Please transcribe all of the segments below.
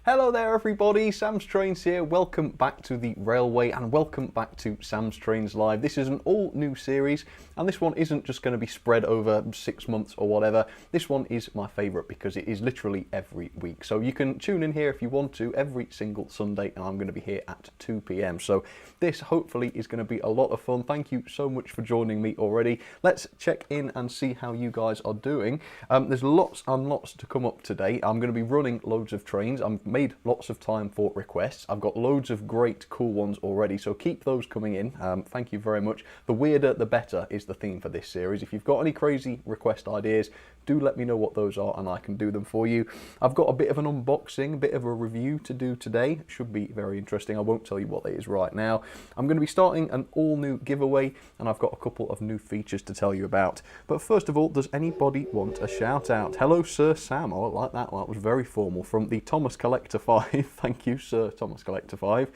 Hello there everybody, Sam's Trains here. Welcome back to the railway and welcome back to Sam's Trains Live. This is an all new series and this one isn't just going to be spread over 6 months or whatever. This one is my favourite because it is literally every week. So you can tune in here if you want to every single Sunday and I'm going to be here at 2 PM. So this hopefully is going to be a lot of fun. Thank you so much for joining me already. Let's check in and see how you guys are doing. There's lots and lots to come up today. I'm going to be running loads of trains. I've made lots of time for requests. I've got loads of great cool ones already, so keep those coming in. Thank you very much. The weirder the better is the theme for this series. If you've got any crazy request ideas, do let me know what those are and I can do them for you. I've got a bit of an unboxing, a bit of a review to do today. Should be very interesting. I won't tell you what it is right now. I'm going to be starting an all new giveaway and I've got a couple of new features to tell you about. But first of all, does anybody want a shout out? Hello Sir Sam, oh, I like that one. That was very formal, from the Thomas Collector 5. Thank you Sir Thomas Collector 5.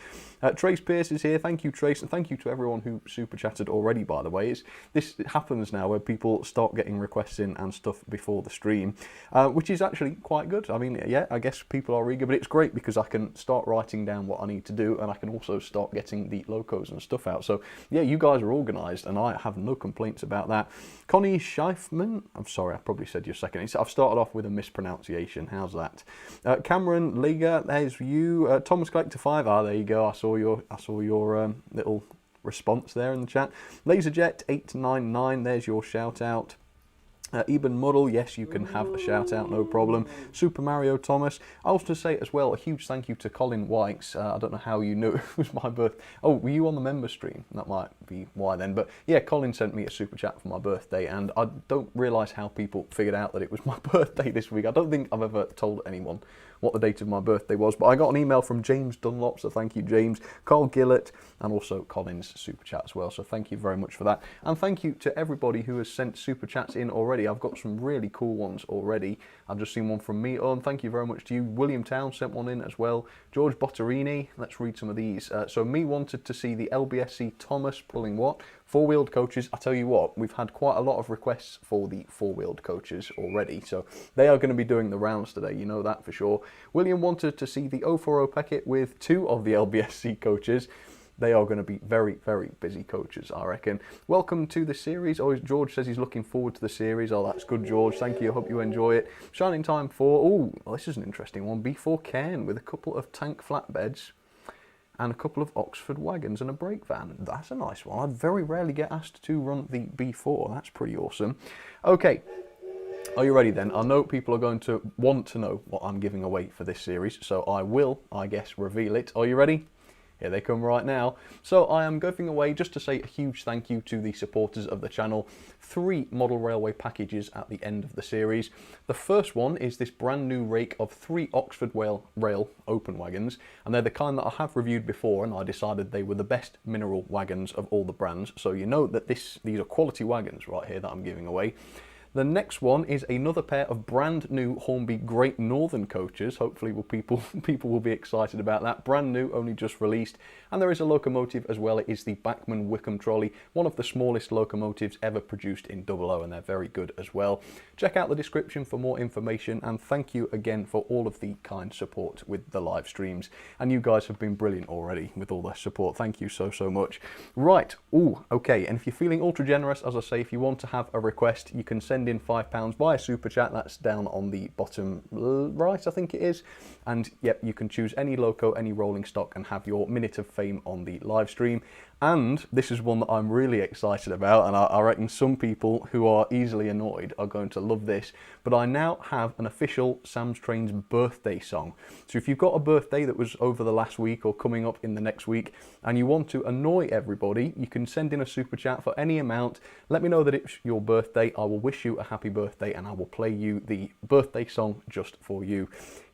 Trace Pierce is here. Thank you Trace, and thank you to everyone who super chatted already, by the way. This happens now where people start getting requests in and stuff before the stream, which is actually quite good. I mean, yeah, I guess people are eager, but it's great because I can start writing down what I need to do and I can also start getting the locos and stuff out. So yeah, you guys are organised and I have no complaints about that. Connie Scheifman, I'm sorry, I probably said your second. I've started off with a mispronunciation. How's that? Cameron Liga, there's you. Thomas Collector 5, there you go. I saw your little response there in the chat. Laserjet 899, there's your shout out. Eben Muddle, yes, you can have a shout out, no problem. Super Mario Thomas. I also say as well, a huge thank you to Colin Wykes. I don't know how you knew it was my birthday. Oh, were you on the member stream? That might be why then. But yeah, Colin sent me a super chat for my birthday and I don't realise how people figured out that it was my birthday this week. I don't think I've ever told anyone what the date of my birthday was, but I got an email from James Dunlop, so thank you James, Carl Gillett, and also Colin's super chat as well, so thank you very much for that. And thank you to everybody who has sent super chats in already. I've got some really cool ones already. I've just seen one from Meaton, thank you very much to you. William Town sent one in as well. George Botterini, let's read some of these. So me wanted to see the LBSC Thomas pulling what? Four-wheeled coaches. I tell you what, we've had quite a lot of requests for the four-wheeled coaches already, so they are going to be doing the rounds today, you know that for sure. William wanted to see the 040 packet with 2 of the LBSC coaches. They are going to be very, very busy coaches, I reckon. Welcome to the series. Oh, George says he's looking forward to the series. Oh, that's good, George. Thank you. I hope you enjoy it. Shining Time 4. Oh, well, this is an interesting one. B4 Cairn with a couple of tank flatbeds and a couple of Oxford wagons and a brake van. That's a nice one. I very rarely get asked to run the B4. That's pretty awesome. Okay, are you ready then? I know people are going to want to know what I'm giving away for this series, so I will, I guess, reveal it. Are you ready? Here they come right now. So I am giving away, just to say a huge thank you to the supporters of the channel, 3 model railway packages at the end of the series. The first one is this brand new rake of 3 Oxford Rail open wagons, and they're the kind that I have reviewed before and I decided they were the best mineral wagons of all the brands. So you know that these are quality wagons right here that I'm giving away. The next one is another pair of brand new Hornby Great Northern coaches. Hopefully people will be excited about that. Brand new, only just released. And there is a locomotive as well. It is the Bachmann Wickham trolley, one of the smallest locomotives ever produced in 00, and they're very good as well. Check out the description for more information, and thank you again for all of the kind support with the live streams. And you guys have been brilliant already with all the support. Thank you so much. Right, okay, and if you're feeling ultra generous, as I say, if you want to have a request, you can send in £5 via super chat. That's down on the bottom right, I think it is. And yep, you can choose any loco, any rolling stock, and have your minute of fame on the live stream. And this is one that I'm really excited about, and I reckon some people who are easily annoyed are going to love this, but I now have an official Sam's Trains birthday song. So if you've got a birthday that was over the last week or coming up in the next week, and you want to annoy everybody, you can send in a super chat for any amount. Let me know that it's your birthday. I will wish you a happy birthday, and I will play you the birthday song just for you.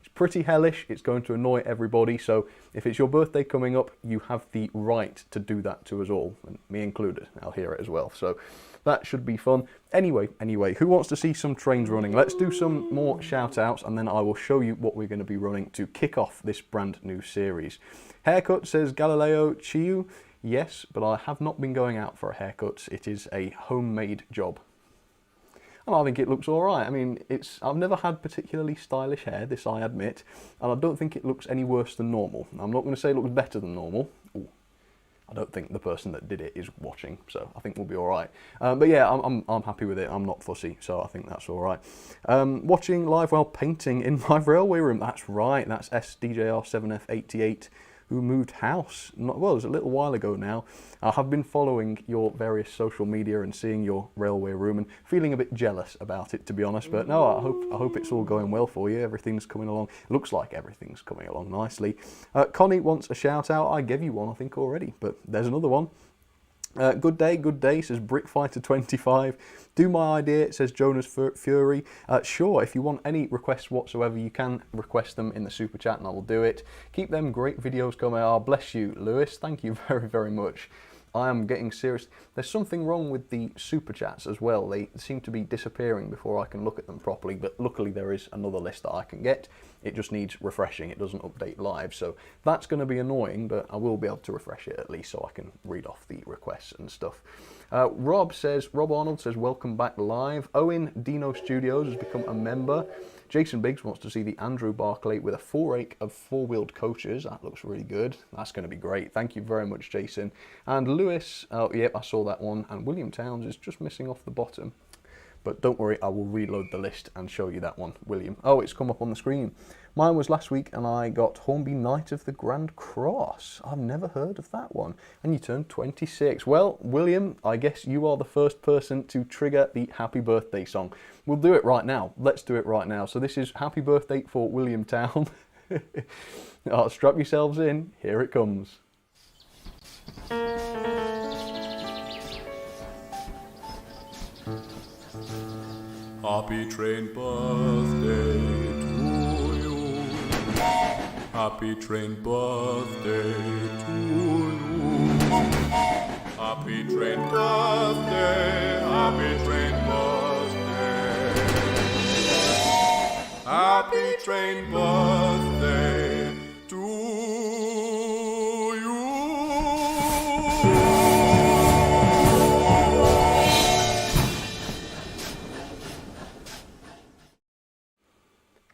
It's pretty hellish, it's going to annoy everybody, so if it's your birthday coming up, you have the right to do that to us all, and me included. I'll hear it as well, so that should be fun. Anyway, who wants to see some trains running? Let's do some more shout outs, and then I will show you what we're going to be running to kick off this brand new series. Haircut, says Galileo Chiu. Yes, but I have not been going out for a haircut. It is a homemade job. And I think it looks alright. I mean, I've never had particularly stylish hair, this I admit, and I don't think it looks any worse than normal. I'm not going to say it looks better than normal. Ooh, I don't think the person that did it is watching, so I think we'll be alright. But yeah, I'm happy with it. I'm not fussy, so I think that's alright. Watching live while painting in my railway room. That's right, that's SDJR7F88. Who moved house, well, it was a little while ago now. I have been following your various social media and seeing your railway room and feeling a bit jealous about it, to be honest, but no, I hope it's all going well for you. Everything's coming along, looks like everything's coming along nicely. Connie wants a shout out. I gave you one, I think, already, but there's another one. Good day, says Brickfighter25. Do my idea, says Jonas Fury. Sure, if you want any requests whatsoever, you can request them in the super chat and I will do it. Keep them great videos coming. Oh, bless you, Lewis. Thank you very, very much. I am getting serious. There's something wrong with the super chats as well. They seem to be disappearing before I can look at them properly, but luckily there is another list that I can get. It just needs refreshing. It doesn't update live, so that's going to be annoying, but I will be able to refresh it at least so I can read off the requests and stuff. Rob Arnold says, welcome back live. Owen Dino Studios has become a member. Jason Biggs wants to see the Andrew Barclay with a full rake of four-wheeled coaches. That looks really good. That's going to be great. Thank you very much, Jason. And Lewis, oh, yep, I saw that one. And William Towns is just missing off the bottom. But don't worry, I will reload the list and show you that one, William. Oh, it's come up on the screen. Mine was last week and I got Hornby Knight of the Grand Cross. I've never heard of that one. And you turned 26. Well, William, I guess you are the first person to trigger the happy birthday song. We'll do it right now. Let's do it right now. So this is Happy Birthday for William Town. Oh, strap yourselves in. Here it comes. Happy train birthday to you. Happy train birthday to you. Happy train birthday, happy train birthday. Happy train birthday to you.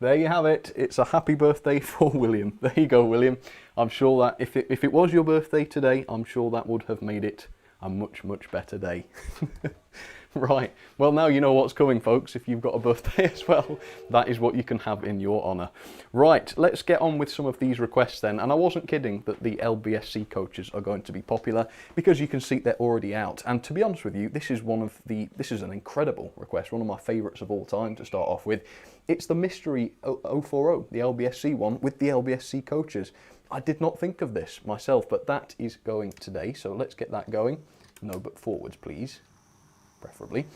There you have it. It's a happy birthday for William. There you go, William. I'm sure that if it was your birthday today, I'm sure that would have made it a much, much better day. Right, well now you know what's coming, folks. If you've got a birthday as well, that is what you can have in your honour. Right, let's get on with some of these requests then. And I wasn't kidding that the LBSC coaches are going to be popular, because you can see they're already out. And to be honest with you, this is an incredible request, one of my favourites of all time to start off with. It's the Mystery 040, the LBSC one, with the LBSC coaches. I did not think of this myself, but that is going today, so let's get that going. No, but forwards, please. Preferably.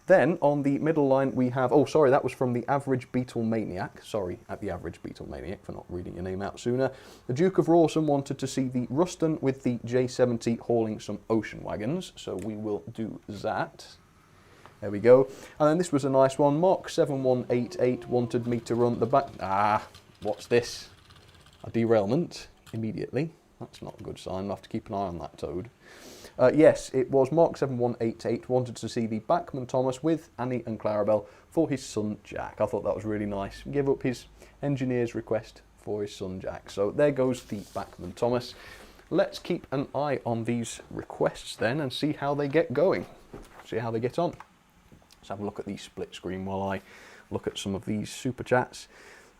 Then on the middle line we have, oh sorry, that was from the Average Beetle Maniac. Sorry, at the Average Beetle Maniac for not reading your name out sooner. The Duke of Rawson wanted to see the Ruston with the J70 hauling some ocean wagons, so we will do that. There we go. And then this was a nice one. Mark 7188 wanted me to run the back. What's this? A derailment immediately. That's not a good sign. I'll have to keep an eye on that toad. Yes, it was Mark 7188 wanted to see the Bachmann Thomas with Annie and Clarabelle for his son Jack. I thought that was really nice. Give up his engineer's request for his son Jack. So there goes the Bachmann Thomas. Let's keep an eye on these requests then and see how they get going. See how they get on. Let's have a look at the split screen while I look at some of these super chats.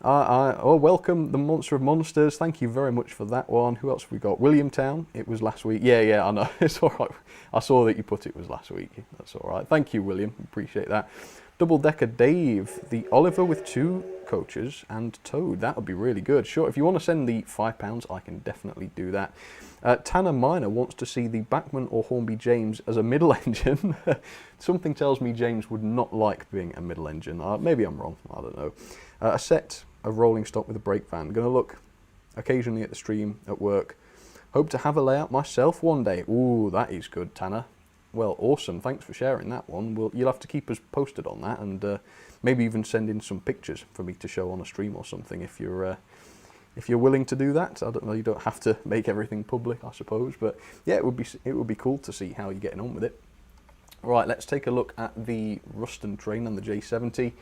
Oh, welcome, the Monster of Monsters. Thank you very much for that one. Who else have we got? William Town. It was last week. Yeah, I know. It's all right. I saw that you put it was last week. That's all right. Thank you, William. Appreciate that. Double Decker Dave. The Oliver with 2 coaches and Toad. That would be really good. Sure, if you want to send the £5, I can definitely do that. Tanner Minor wants to see the Bachmann or Hornby James as a middle engine. Something tells me James would not like being a middle engine. Maybe I'm wrong. I don't know. A set a rolling stock with a brake van. Going to look occasionally at the stream at work. Hope to have a layout myself one day. Ooh, that is good, Tanner. Well, awesome. Thanks for sharing that one. You'll have to keep us posted on that, and maybe even send in some pictures for me to show on a stream or something if you're willing to do that. I don't know. You don't have to make everything public, I suppose, but yeah, it would be cool to see how you're getting on with it. Right, let's take a look at the Ruston train and the J70.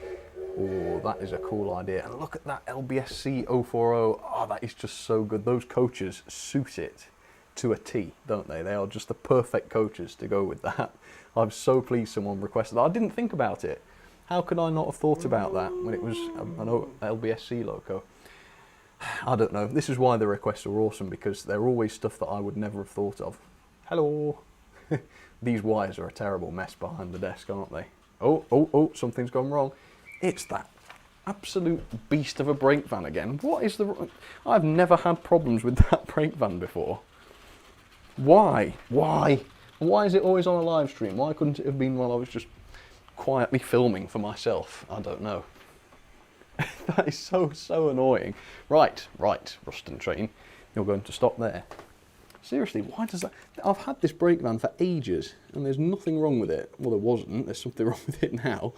Oh, that is a cool idea. And look at that LBSC 040. Oh, that is just so good. Those coaches suit it to a T, don't they? They are just the perfect coaches to go with that. I'm so pleased someone requested that. I didn't think about it. How could I not have thought about that when it was an LBSC loco? I don't know. This is why the requests are awesome, because they're always stuff that I would never have thought of. Hello. These wires are a terrible mess behind the desk, aren't they? Oh, something's gone wrong. It's that absolute beast of a brake van again. What is the... I've never had problems with that brake van before. Why? Why is it always on a live stream? Why couldn't it have been while I was just quietly filming for myself? I don't know. That is so annoying. Right, Ruston train. You're going to stop there. Seriously, why does that... I've had this brake van for ages and there's nothing wrong with it. Well, there wasn't. There's something wrong with it now.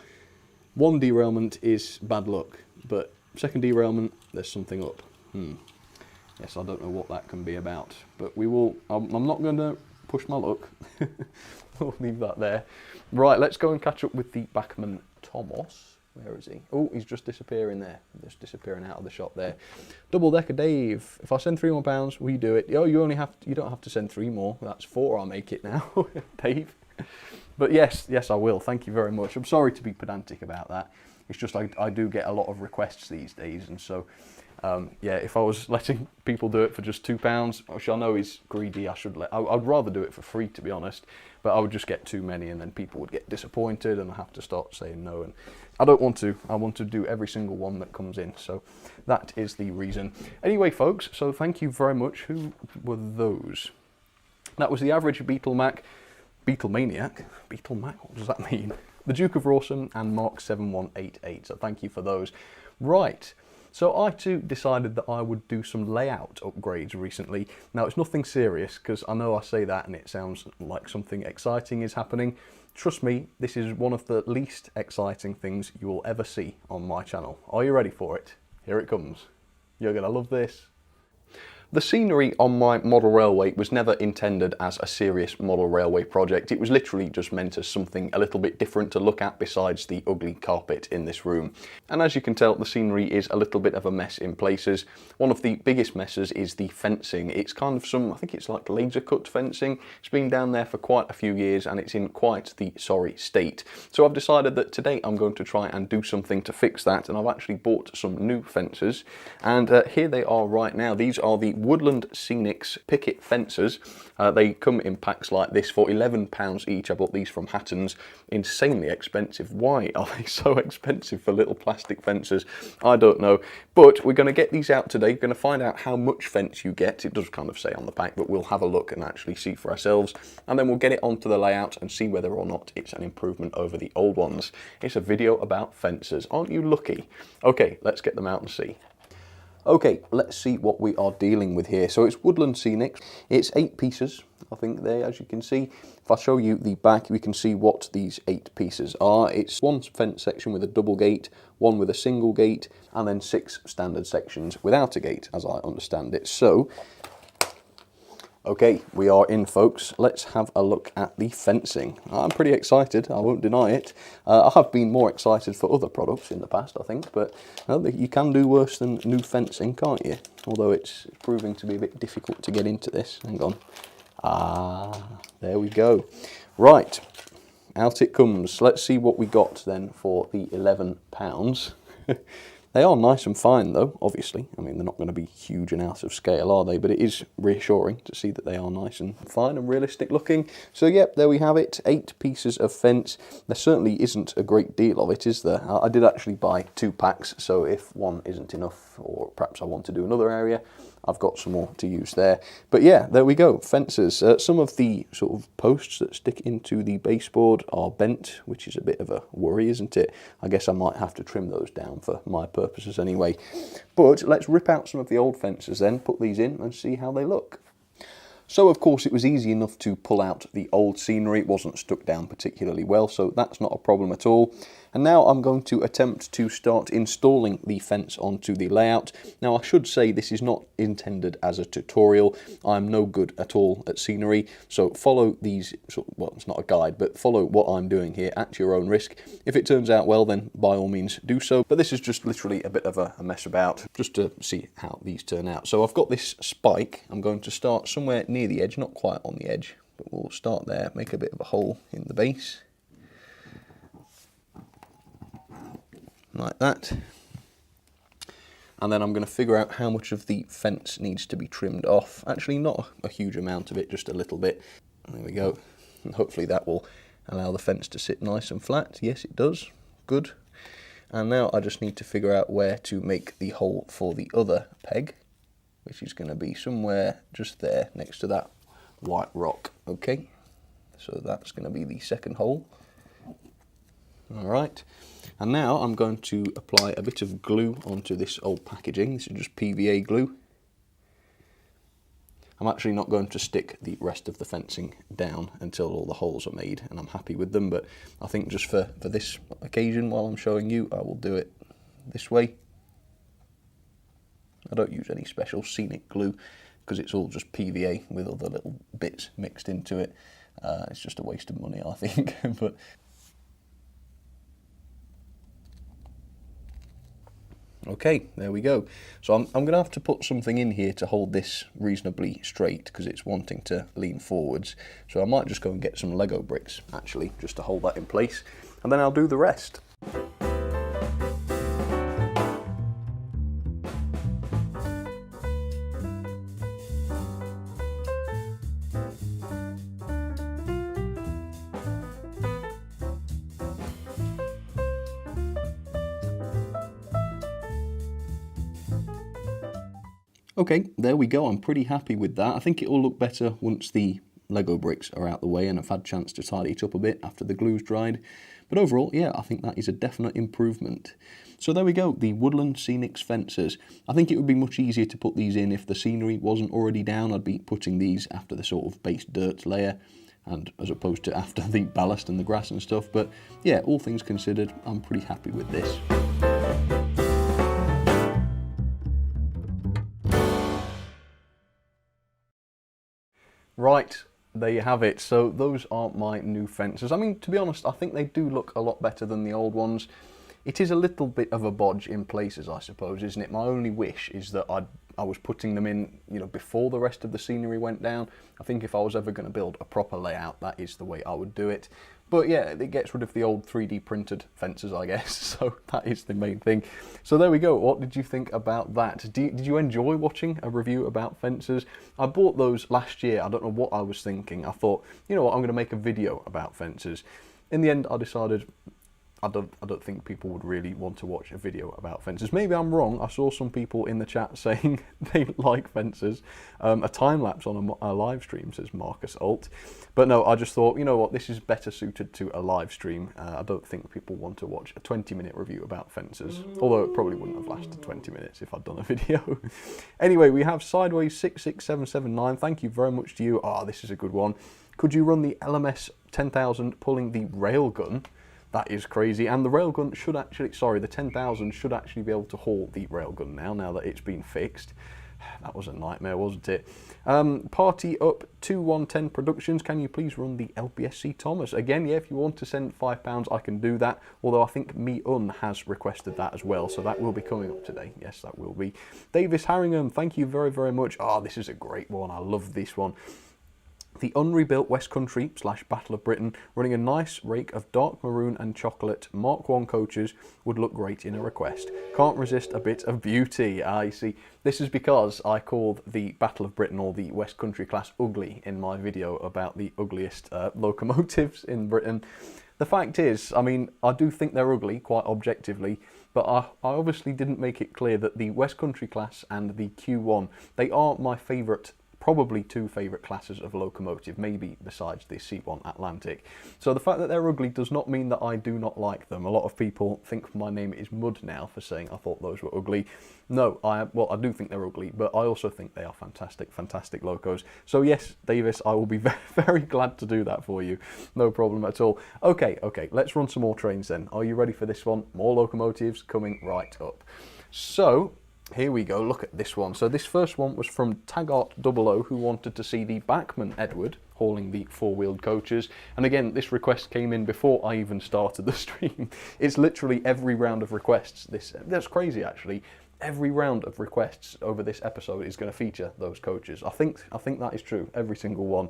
One derailment is bad luck, but second derailment, there's something up. Yes, I don't know what that can be about, but we will... I'm not going to push my luck. We'll leave that there. Right, let's go and catch up with the Bachmann Thomas. Where is he? Oh, he's just disappearing there. Just disappearing out of the shop there. Double decker Dave. If I send £3 more, will you do it? Oh, you don't have to send 3 more. That's 4. I'll make it now, Dave. But yes, I will. Thank you very much. I'm sorry to be pedantic about that. It's just I do get a lot of requests these days, and so yeah, if I was letting people do it for just £2, which I know is greedy, I'd rather do it for free, to be honest. But I would just get too many, and then people would get disappointed, and I have to start saying no. And I don't want to. I want to do every single one that comes in. So that is the reason. Anyway, folks. So thank you very much. Who were those? That was the average Beetlemaniac. Beetlemac. What does that mean? The Duke of Rawson and Mark 7188. So thank you for those. Right. So I too decided that I would do some layout upgrades recently. Now it's nothing serious, because I know I say that and it sounds like something exciting is happening. Trust me, this is one of the least exciting things you will ever see on my channel. Are you ready for it? Here it comes. You're gonna love this. The scenery on my model railway was never intended as a serious model railway project. It was literally just meant as something a little bit different to look at besides the ugly carpet in this room. And as you can tell, the scenery is a little bit of a mess in places. One of the biggest messes is the fencing. It's kind of I think it's like laser cut fencing. It's been down there for quite a few years and it's in quite the sorry state. So I've decided that today I'm going to try and do something to fix that, and I've actually bought some new fences, and here they are right now. These are the Woodland Scenics picket fences. They come in packs like this for £11 each. I bought these from Hatton's. Insanely expensive. Why are they so expensive for little plastic fences? I don't know. But we're going to get these out today. We're going to find out how much fence you get. It does kind of say on the pack, but we'll have a look and actually see for ourselves. And then we'll get it onto the layout and see whether or not it's an improvement over the old ones. It's a video about fences. Aren't you lucky? Okay, let's get them out and see. Okay, let's see what we are dealing with here. So it's Woodland Scenics. It's 8 pieces, I think there, as you can see. If I show you the back, we can see what these 8 pieces are. It's 1 fence section with a double gate, 1 with a single gate, and then 6 standard sections without a gate, as I understand it. So, okay, we are in, folks. Let's have a look at the fencing. I'm pretty excited, I won't deny it. I have been more excited for other products in the past, I think, but you can do worse than new fencing, can't you? Although it's proving to be a bit difficult to get into this. Hang on. There we go. Right, out it comes. Let's see what we got then for the £11. They are nice and fine though, obviously. I mean, they're not going to be huge and out of scale, are they? But it is reassuring to see that they are nice and fine and realistic looking. So yep, there we have it, 8 pieces of fence. There certainly isn't a great deal of it, is there? I did actually buy 2 packs, so if one isn't enough, or perhaps I want to do another area, I've got some more to use there. But yeah, there we go, fences. Some of the sort of posts that stick into the baseboard are bent, which is a bit of a worry, isn't it? I guess I might have to trim those down for my purposes anyway. But let's rip out some of the old fences then, put these in and see how they look. So of course it was easy enough to pull out the old scenery. It wasn't stuck down particularly well, so that's not a problem at all. And now I'm going to attempt to start installing the fence onto the layout. Now I should say this is not intended as a tutorial. I'm no good at all at scenery, so follow these, well, it's not a guide, but follow what I'm doing here at your own risk. If it turns out well, then by all means do so. But this is just literally a bit of a mess about, just to see how these turn out. So I've got this spike. I'm going to start somewhere near the edge, not quite on the edge, but we'll start there, make a bit of a hole in the base. Like that. And then I'm going to figure out how much of the fence needs to be trimmed off. Actually, not a huge amount of it, just a little bit. There we go. And hopefully that will allow the fence to sit nice and flat. Yes, it does. Good. And now I just need to figure out where to make the hole for the other peg, which is going to be somewhere just there next to that white rock. Okay, so that's going to be the second hole. All right, and now I'm going to apply a bit of glue onto this old packaging. This is just PVA glue. I'm actually not going to stick the rest of the fencing down until all the holes are made and I'm happy with them, but I think just for this occasion, while I'm showing you, I will do it this way. I don't use any special scenic glue because it's all just PVA with other little bits mixed into it. It's just a waste of money, I think. But okay, there we go. So I'm going to have to put something in here to hold this reasonably straight because it's wanting to lean forwards. So I might just go and get some Lego bricks, actually, just to hold that in place. And then I'll do the rest. Okay, there we go. I'm pretty happy with that. I think it will look better once the Lego bricks are out the way and I've had a chance to tidy it up a bit after the glue's dried. But overall, yeah, I think that is a definite improvement. So there we go, the Woodland Scenics fences. I think it would be much easier to put these in if the scenery wasn't already down. I'd be putting these after the sort of base dirt layer, and as opposed to after the ballast and the grass and stuff. But yeah, all things considered, I'm pretty happy with this. Right, there you have it. So those are my new fences. I mean, to be honest, I think they do look a lot better than the old ones. It is a little bit of a bodge in places, I suppose, isn't it? My only wish is that I was putting them in, you know, before the rest of the scenery went down. I think if I was ever going to build a proper layout, that is the way I would do it. But yeah, it gets rid of the old 3D printed fences, I guess, so that is the main thing. So there we go. What did you think about that? Did you enjoy watching a review about fences? I bought those last year. I don't know what I was thinking. I thought, you know what, I'm going to make a video about fences. In the end, I decided I don't think people would really want to watch a video about fences. Maybe I'm wrong. I saw some people in the chat saying they like fences. A time-lapse on a live stream, says Marcus Alt. But no, I just thought, you know what, this is better suited to a live stream. I don't think people want to watch a 20-minute review about fences, although it probably wouldn't have lasted 20 minutes if I'd done a video. Anyway, we have Sideways 66779. Thank you very much to you. This is a good one. Could you run the LMS 10,000 pulling the railgun? That is crazy, and the railgun should actually, sorry, the 10,000 should actually be able to haul the railgun now that it's been fixed. That was a nightmare, wasn't it? Party Up 2110 Productions, can you please run the LPSC Thomas? Again, yeah, if you want to send £5, I can do that, although I think Me-Un has requested that as well, so that will be coming up today. Yes, that will be. Davis Harringham, thank you very, very much. This is a great one. I love this one. The unrebuilt West Country / Battle of Britain, running a nice rake of dark maroon and chocolate Mark 1 coaches would look great in a request. Can't resist a bit of beauty. You see, this is because I called the Battle of Britain or the West Country class ugly in my video about the ugliest locomotives in Britain. The fact is, I mean, I do think they're ugly, quite objectively, but I obviously didn't make it clear that the West Country class and the Q1, they are my favourite, probably two favourite classes of locomotive, maybe besides the C1 Atlantic. So the fact that they're ugly does not mean that I do not like them. A lot of people think my name is Mud now for saying I thought those were ugly. No, I do think they're ugly, but I also think they are fantastic, fantastic locos. So yes, Davis, I will be very, very glad to do that for you. No problem at all. Okay, let's run some more trains then. Are you ready for this one? More locomotives coming right up. So, here we go, look at this one. So this first one was from Taggart00, who wanted to see the Bachmann Edward hauling the four-wheeled coaches. And again, this request came in before I even started the stream. It's literally every round of requests. That's crazy, actually. Every round of requests over this episode is going to feature those coaches. I think that is true, every single one.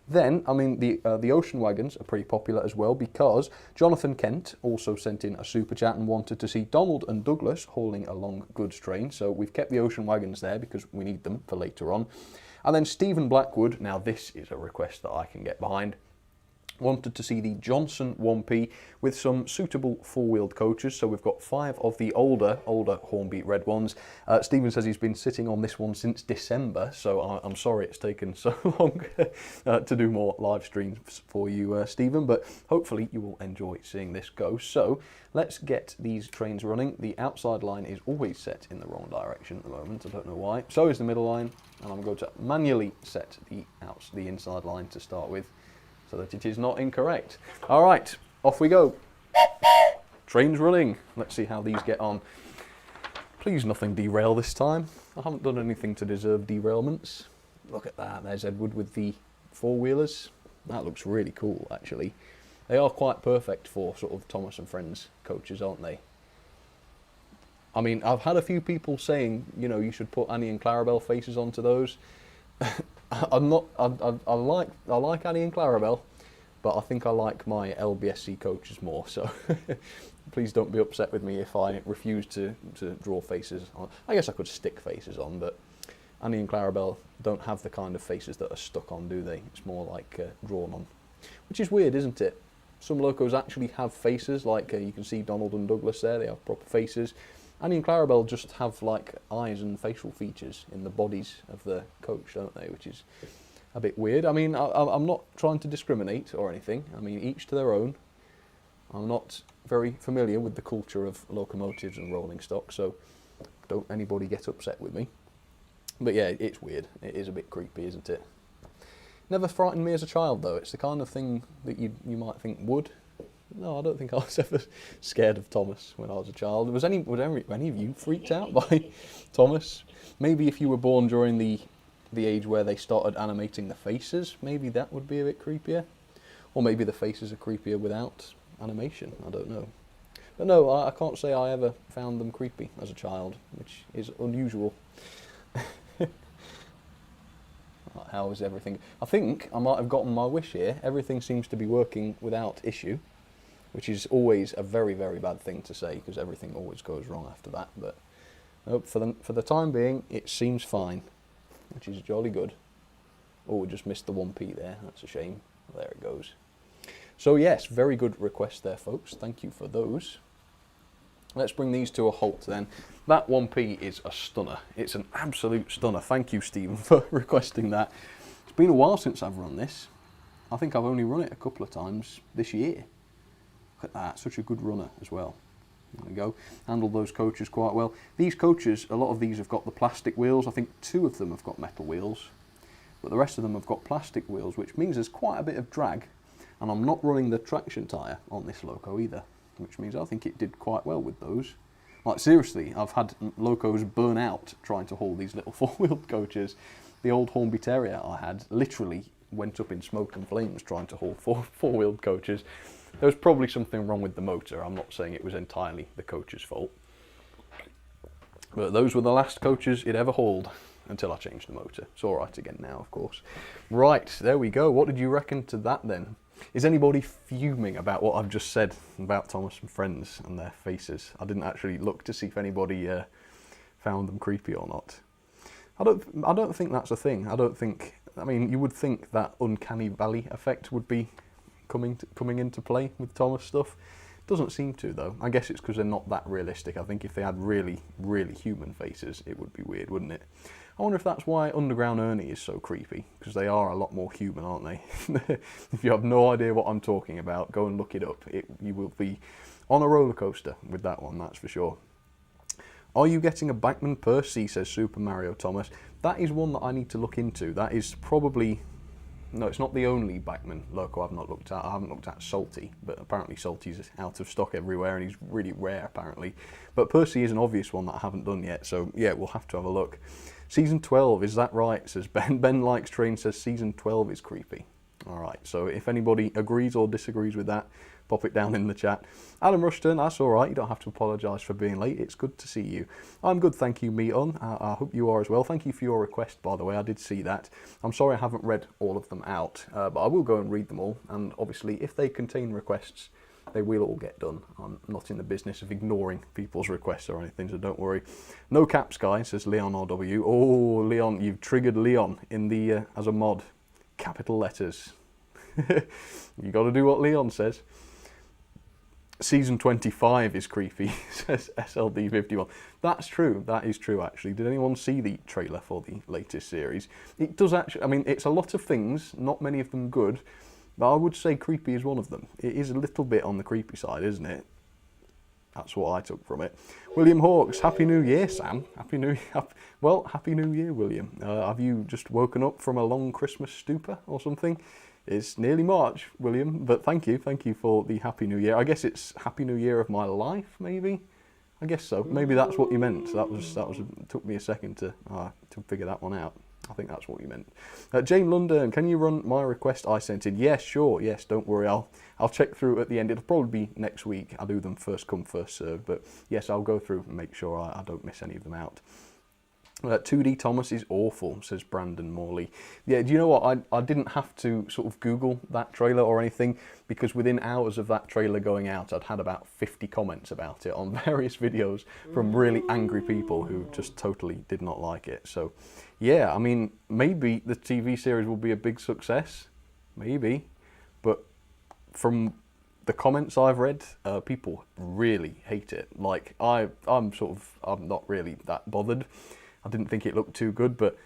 Then, I mean, the ocean wagons are pretty popular as well, because Jonathan Kent also sent in a super chat and wanted to see Donald and Douglas hauling a long goods train. So we've kept the ocean wagons there because we need them for later on. And then Stephen Blackwood, now this is a request that I can get behind, wanted to see the Johnson 1P with some suitable four-wheeled coaches. So we've got 5 of the older Hornby red ones. Stephen says he's been sitting on this one since December, so I'm sorry it's taken so long to do more live streams for you, Stephen, but hopefully you will enjoy seeing this go. So let's get these trains running. The outside line is always set in the wrong direction at the moment, I don't know why. So is the middle line, and I'm going to manually set the inside line to start with, so that it is not incorrect. All right, off we go. Train's running. Let's see how these get on. Please nothing derail this time. I haven't done anything to deserve derailments. Look at that, there's Edward with the four-wheelers. That looks really cool, actually. They are quite perfect for sort of Thomas and Friends coaches, aren't they? I mean, I've had a few people saying, you know, you should put Annie and Clarabelle faces onto those. I like Annie and Clarabelle, but I think I like my LBSC coaches more, so please don't be upset with me if I refuse to draw faces on. I guess I could stick faces on, but Annie and Clarabelle don't have the kind of faces that are stuck on, do they? It's more like drawn on, which is weird, isn't it? Some locos actually have faces, like you can see Donald and Douglas there, they have proper faces. Annie and Clarabelle just have like eyes and facial features in the bodies of the coach, don't they? Which is a bit weird. I mean, I'm not trying to discriminate or anything. I mean, each to their own. I'm not very familiar with the culture of locomotives and rolling stock, so don't anybody get upset with me. But yeah, it's weird. It is a bit creepy, isn't it? Never frightened me as a child, though. It's the kind of thing that you might think would. No, I don't think I was ever scared of Thomas when I was a child. Was any of you freaked out by Thomas? Maybe if you were born during the age where they started animating the faces, maybe that would be a bit creepier. Or maybe the faces are creepier without animation, I don't know. But no, I can't say I ever found them creepy as a child, which is unusual. How is everything? I think I might have gotten my wish here. Everything seems to be working without issue, which is always a very, very bad thing to say, because everything always goes wrong after that. But nope, for the time being, it seems fine, which is jolly good. Oh, we just missed the 1p there. That's a shame. There it goes. So yes, very good request there, folks. Thank you for those. Let's bring these to a halt then. That 1p is a stunner. It's an absolute stunner. Thank you, Stephen, for requesting that. It's been a while since I've run this. I think I've only run it a couple of times this year. Look at that, such a good runner as well. There we go. Handled those coaches quite well. These coaches, a lot of these have got the plastic wheels. I think 2 of them have got metal wheels, but the rest of them have got plastic wheels, which means there's quite a bit of drag. And I'm not running the traction tyre on this loco either, which means I think it did quite well with those. Like seriously, I've had locos burn out trying to haul these little four-wheeled coaches. The old Hornby Terrier I had literally went up in smoke and flames trying to haul four-wheeled coaches. There was probably something wrong with the motor. I'm not saying it was entirely the coach's fault. But those were the last coaches it ever hauled until I changed the motor. It's all right again now, of course. Right, there we go. What did you reckon to that then? Is anybody fuming about what I've just said about Thomas and Friends and their faces? I didn't actually look to see if anybody found them creepy or not. I don't think that's a thing. I mean, you would think that uncanny valley effect would be coming into play with Thomas stuff. Doesn't seem to, though. I guess it's because they're not that realistic. I think if they had really, really human faces, it would be weird, wouldn't it? I wonder if that's why Underground Ernie is so creepy, because they are a lot more human, aren't they? If you have no idea what I'm talking about, go and look it up. You will be on a roller coaster with that one, that's for sure. Are you getting a Bachmann Percy, says Super Mario Thomas. That is one that I need to look into. That is probably... No, it's not the only Bachmann loco I've not looked at. I haven't looked at Salty, but apparently Salty's out of stock everywhere and he's really rare apparently. But Percy is an obvious one that I haven't done yet, so yeah, we'll have to have a look. Season 12, is that right? Says Ben. Ben Likes Train says Season 12 is creepy. Alright, so if anybody agrees or disagrees with that, pop it down in the chat. Adam Rushton, that's alright, you don't have to apologise for being late, it's good to see you. I'm good, thank you, Meaton. I hope you are as well. Thank you for your request, by the way, I did see that. I'm sorry I haven't read all of them out, but I will go and read them all, and obviously if they contain requests, they will all get done. I'm not in the business of ignoring people's requests or anything, so don't worry. No caps, guy, says Leon RW. Oh, Leon, you've triggered Leon in the as a mod. Capital letters. You got to do what Leon says. Season 25 is creepy, says SLD51. That's true, that is true actually. Did anyone see the trailer for the latest series? It does actually, I mean, it's a lot of things, not many of them good, but I would say creepy is one of them. It is a little bit on the creepy side, isn't it? That's what I took from it. William Hawks, Happy New Year, Sam. Happy New Year, William. Have you just woken up from a long Christmas stupor or something? It's nearly March, William, but thank you for the Happy New Year. I guess it's Happy New Year of my life, maybe? I guess so. Maybe that's what you meant. It took me a second to figure that one out. I think that's what you meant. Jane London, can you run my request I sent in? Yes, sure, yes, don't worry. I'll check through at the end. It'll probably be next week. I'll do them first come, first serve. But yes, I'll go through and make sure I don't miss any of them out. 2D Thomas is awful, says Brandon Morley. Yeah, do you know what? I didn't have to sort of Google that trailer or anything, because within hours of that trailer going out, I'd had about 50 comments about it on various videos from really angry people who just totally did not like it. So, yeah, I mean, maybe the TV series will be a big success. Maybe. But from the comments I've read, people really hate it. Like, I'm not really that bothered. I didn't think it looked too good, but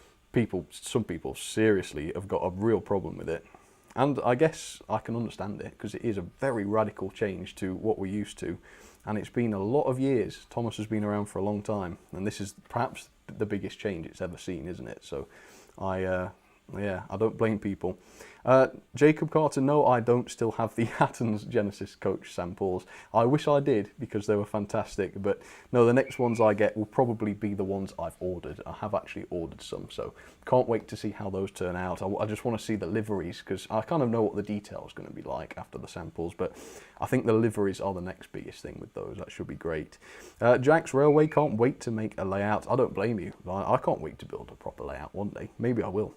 some people seriously have got a real problem with it. And I guess I can understand it, because it is a very radical change to what we're used to. And it's been a lot of years. Thomas has been around for a long time. And this is perhaps the biggest change it's ever seen, isn't it? So I don't blame people. Jacob Carter, no, I don't still have the Hattons Genesis Coach samples. I wish I did, because they were fantastic, but no, the next ones I get will probably be the ones I've ordered. I have actually ordered some, so can't wait to see how those turn out. I just want to see the liveries, because I kind of know what the detail is going to be like after the samples, but I think the liveries are the next biggest thing with those. That should be great. Jack's Railway, can't wait to make a layout. I don't blame you. I can't wait to build a proper layout one day. Maybe I will.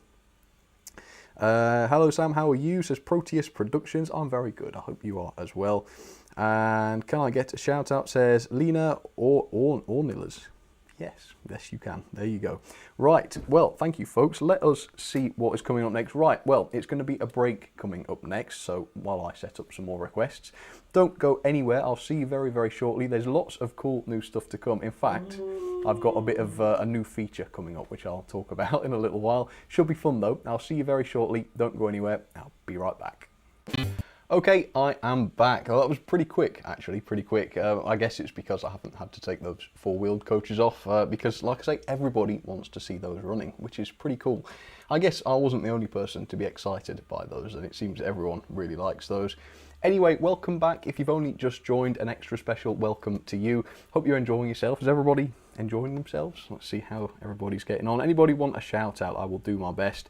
Hello Sam, how are you? Says Proteus Productions. I'm very good. I hope you are as well. And can I get a shout out? Says Lena Ornillers. Yes, you can. There you go. Right, well, thank you, folks. Let us see what is coming up next. Right, well, it's going to be a break coming up next, so while I set up some more requests, don't go anywhere. I'll see you very, very shortly. There's lots of cool new stuff to come. In fact, I've got a bit of a new feature coming up, which I'll talk about in a little while. Should be fun, though. I'll see you very shortly. Don't go anywhere. I'll be right back. Okay, I am back. Oh, that was pretty quick, actually, pretty quick. I guess it's because I haven't had to take those four-wheeled coaches off, because, like I say, everybody wants to see those running, which is pretty cool. I guess I wasn't the only person to be excited by those, and it seems everyone really likes those. Anyway, welcome back. If you've only just joined, an extra special welcome to you. Hope you're enjoying yourself. Is everybody enjoying themselves? Let's see how everybody's getting on. Anybody want a shout out? I will do my best.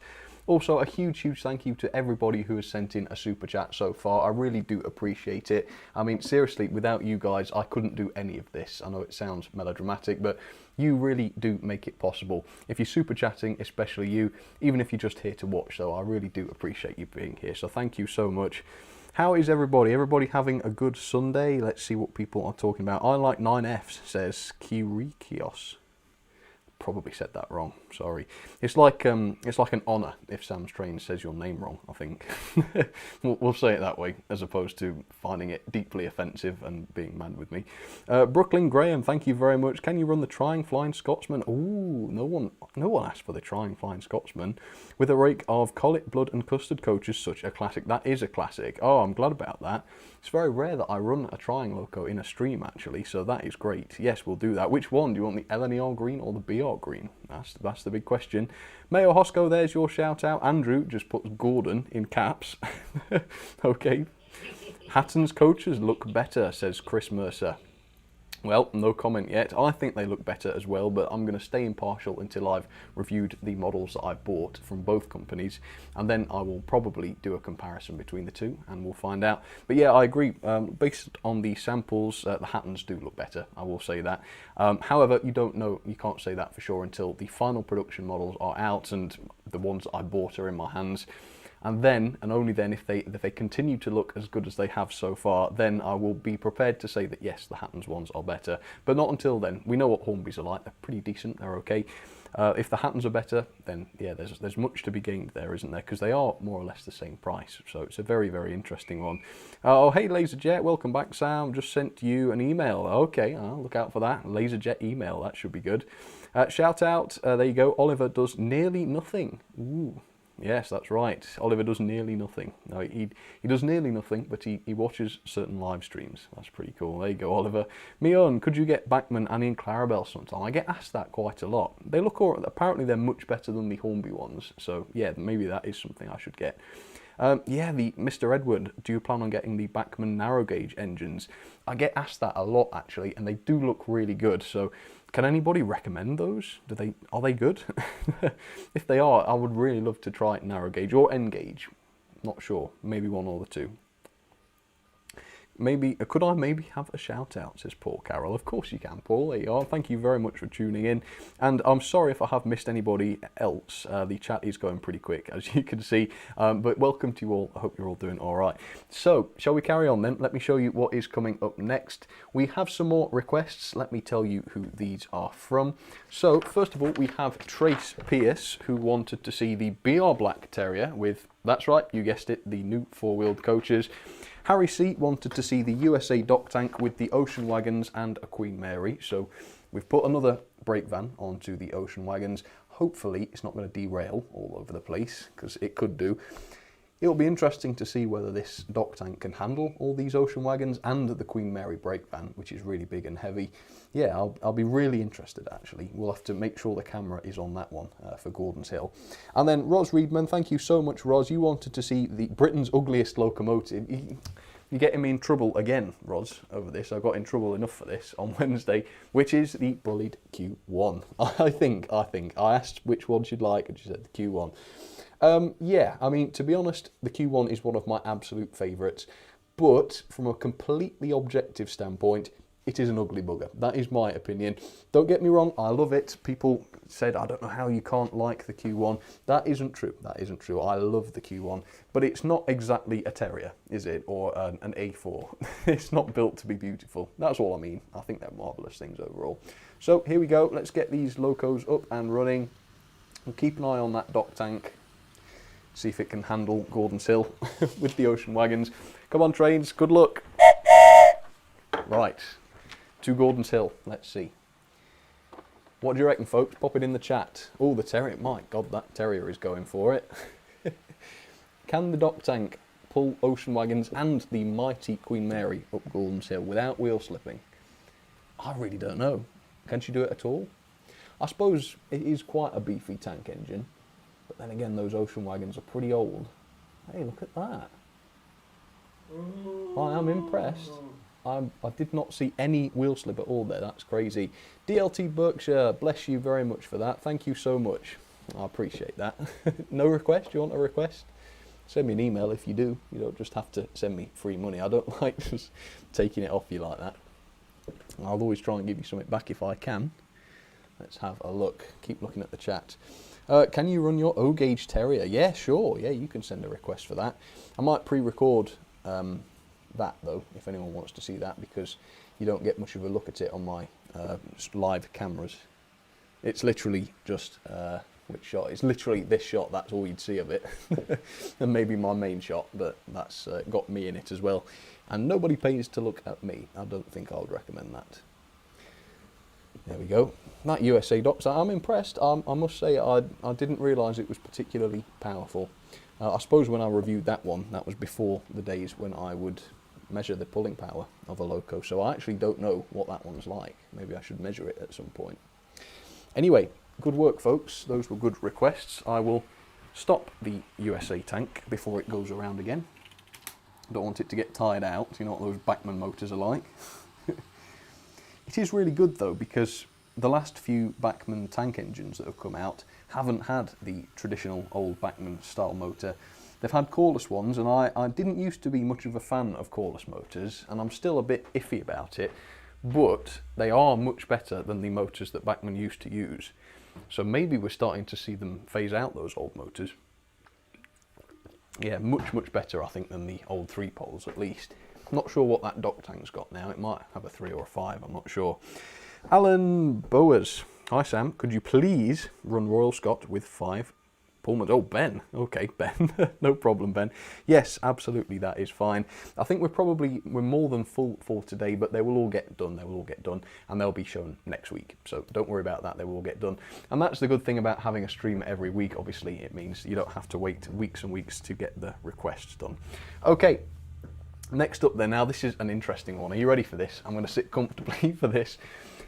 Also, a huge thank you to everybody who has sent in a super chat so far. I really do appreciate it. I mean, seriously, without you guys, I couldn't do any of this. I know it sounds melodramatic, but you really do make it possible. If you're super chatting, especially you, even if you're just here to watch, though, I really do appreciate you being here. So thank you so much. How is everybody? Everybody having a good Sunday? Let's see what people are talking about. I like 9Fs, says Kirikios. probably said that wrong. Sorry. It's like an honour if Sam'sTrains says your name wrong, I think. We'll say it that way, as opposed to finding it deeply offensive and being mad with me. Brooklyn Graham, thank you very much. Can you run the Trying Flying Scotsman? Ooh, no one asked for the Trying Flying Scotsman. With a rake of Collet, Blood and Custard coaches, such a classic. That is a classic. Oh, I'm glad about that. It's very rare that I run a Trying loco in a stream, actually, so that is great. Yes, we'll do that. Which one? Do you want the LNER green or the BR green? That's the big question. Mayo Hosco, there's your shout out. Andrew just puts Gordon in caps. Okay. Hatton's coaches look better, says Chris Mercer. Well, no comment yet. I think they look better as well, but I'm going to stay impartial until I've reviewed the models that I've bought from both companies, and then I will probably do a comparison between the two, and we'll find out. But yeah, I agree. Based on the samples, the Hattons do look better, I will say that. However, you can't say that for sure until the final production models are out, and the ones that I bought are in my hands. And then, and only then, if they continue to look as good as they have so far, then I will be prepared to say that yes, the Hattons ones are better. But not until then. We know what Hornbys are like. They're pretty decent. They're okay. If the Hattons are better, then yeah, there's much to be gained there, isn't there? Because they are more or less the same price. So it's a very, very interesting one. Oh, hey, LaserJet. Welcome back, Sam. Just sent you an email. Okay, I'll look out for that. LaserJet email. That should be good. Shout out. There you go. Oliver does nearly nothing. Ooh. Yes, that's right. Oliver does nearly nothing. No, he does nearly nothing, but he watches certain live streams. That's pretty cool. There you go, Oliver. Mion, could you get Bachmann, Annie and Clarabelle sometime? I get asked that quite a lot. They look all right. Apparently they're much better than the Hornby ones. So yeah, maybe that is something I should get. Yeah, the Mr. Edward, do you plan on getting the Bachmann narrow gauge engines? I get asked that a lot actually, and they do look really good. So can anybody recommend those? Are they good? If they are, I would really love to try narrow gauge or N gauge. Not sure. Maybe one or the two. Could I maybe have a shout out, says Paul Carroll. Of course you can, Paul. There you are. Thank you very much for tuning in. And I'm sorry if I have missed anybody else. The chat is going pretty quick, as you can see. But welcome to you all. I hope you're all doing all right. So, shall we carry on then? Let me show you what is coming up next. We have some more requests. Let me tell you who these are from. So, first of all, we have Trace Pierce, who wanted to see the BR Black Terrier with, that's right, you guessed it, the new four-wheeled coaches. Harry C wanted to see the USA dock tank with the ocean wagons and a Queen Mary. So we've put another brake van onto the ocean wagons. Hopefully it's not going to derail all over the place, because it could do. It'll be interesting to see whether this dock tank can handle all these ocean wagons and the Queen Mary brake van, which is really big and heavy. Yeah, I'll be really interested actually. We'll have to make sure the camera is on that one for Gordon's Hill. And then Ros Reedman, thank you so much, Ros. You wanted to see the Britain's ugliest locomotive. You're getting me in trouble again, Ros, over this. I got in trouble enough for this on Wednesday, which is the Bullied Q1. I think. I asked which one she'd like, and she said the Q1. Yeah, I mean, to be honest, the Q1 is one of my absolute favourites, but from a completely objective standpoint, it is an ugly bugger. That is my opinion. Don't get me wrong, I love it. People said, I don't know how you can't like the Q1. That isn't true. That isn't true. I love the Q1, but it's not exactly a Terrier, is it? Or an A4. It's not built to be beautiful. That's all I mean. I think they're marvellous things overall. So here we go. Let's get these locos up and running. We'll keep an eye on that dock tank. See if it can handle Gordon's Hill with the ocean wagons. Come on, trains, good luck. Right, to Gordon's Hill, let's see. What do you reckon, folks? Pop it in the chat. Oh, the Terrier, my God, that Terrier is going for it. Can the dock tank pull ocean wagons and the mighty Queen Mary up Gordon's Hill without wheel slipping? I really don't know. Can she do it at all? I suppose it is quite a beefy tank engine. But then again, those ocean wagons are pretty old. Hey, look at that. I am impressed. I did not see any wheel slip at all there. That's crazy. DLT Berkshire, bless you very much for that. Thank you so much. I appreciate that. No request? You want a request? Send me an email if you do. You don't just have to send me free money. I don't like just taking it off you like that. I'll always try and give you something back if I can. Let's have a look. Keep looking at the chat. Can you run your O-Gauge Terrier? Yeah, sure. Yeah, you can send a request for that. I might pre-record that, though, if anyone wants to see that, because you don't get much of a look at it on my live cameras. It's literally just, which shot? It's literally this shot, that's all you'd see of it. And maybe my main shot, but that's got me in it as well. And nobody pays to look at me. I don't think I would recommend that. There we go. That USA Docs, I'm impressed. I must say, I didn't realise it was particularly powerful. I suppose when I reviewed that one, that was before the days when I would measure the pulling power of a loco, so I actually don't know what that one's like. Maybe I should measure it at some point. Anyway, good work, folks. Those were good requests. I will stop the USA tank before it goes around again. Don't want it to get tired out. You know what those Bachmann motors are like. It is really good though, because the last few Bachmann tank engines that have come out haven't had the traditional old Bachmann style motor. They've had cordless ones, and I didn't used to be much of a fan of cordless motors, and I'm still a bit iffy about it, but they are much better than the motors that Bachmann used to use. So maybe we're starting to see them phase out those old motors. Yeah, much, much better, I think, than the old 3-poles, at least. Not sure what that dock tank's got now. It might have a 3 or a 5, I'm not sure. Alan Bowers. Hi, Sam. Could you please run Royal Scot with 5 Pullmans? Oh, Ben. Okay, Ben. No problem, Ben. Yes, absolutely, that is fine. I think we're more than full for today, but they will all get done. They will all get done, and they'll be shown next week. So don't worry about that. They will all get done. And that's the good thing about having a stream every week. Obviously, it means you don't have to wait weeks and weeks to get the requests done. Okay. Next up then, now this is an interesting one. Are you ready for this? I'm going to sit comfortably for this.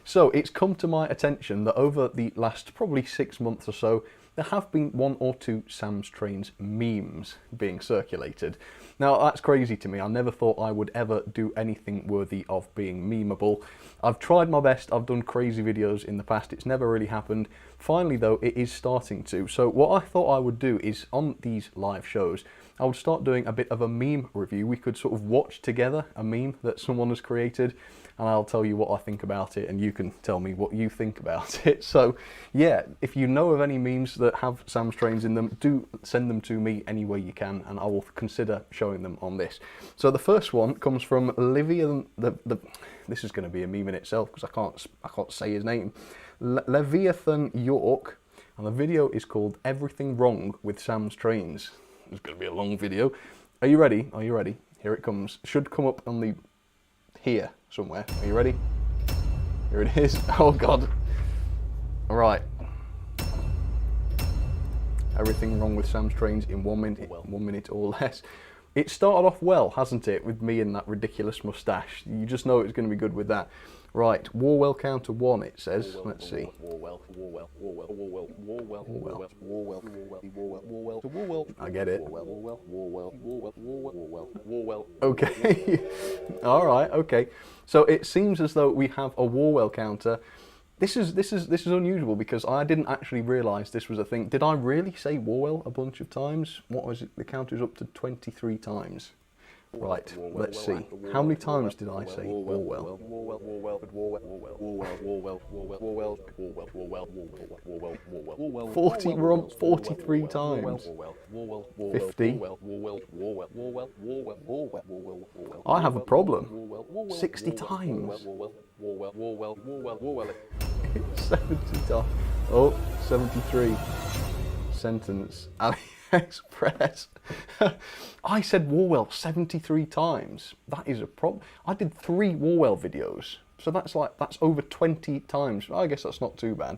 So it's come to my attention that over the last probably 6 months or so, there have been 1 or 2 Sam's Trains memes being circulated. Now that's crazy to me. I never thought I would ever do anything worthy of being memeable. I've tried my best, I've done crazy videos in the past, it's never really happened. Finally though, it is starting to. So what I thought I would do is, on these live shows, I would start doing a bit of a meme review. We could sort of watch together a meme that someone has created, and I'll tell you what I think about it, and you can tell me what you think about it. So yeah, if you know of any memes that have Sam's Trains in them, do send them to me any way you can, and I will consider showing them on this. So the first one comes from Leviathan. This is going to be a meme in itself because I can't say his name. Leviathan York, and the video is called "Everything Wrong with Sam's Trains." It's going to be a long video. Are you ready? Are you ready? Here it comes. Should come up on the here somewhere. Are you ready? Here it is. Oh God. All right. Everything wrong with Sam's Trains in 1 minute, 1 minute or less. It started off well, hasn't it, with me and that ridiculous moustache. You just know it's going to be good with that. Right, Warwell counter 1, it says. Let's see. I get it. Okay. All right. Okay. So it seems as though we have a Warwell counter. This is unusual because I didn't actually realise this was a thing. Did I really say Warwell a bunch of times? What was it? The counter's up to 23 times. Right, let's see. How many times did I say Warwell? 40, we're on 43 times. 50. I have a problem. 60 times. 70 times. Oh, 73. Sentence. AliExpress. I said Warwell 73 times. That is a problem. I did 3 Warwell videos, so that's over 20 times. I guess that's not too bad.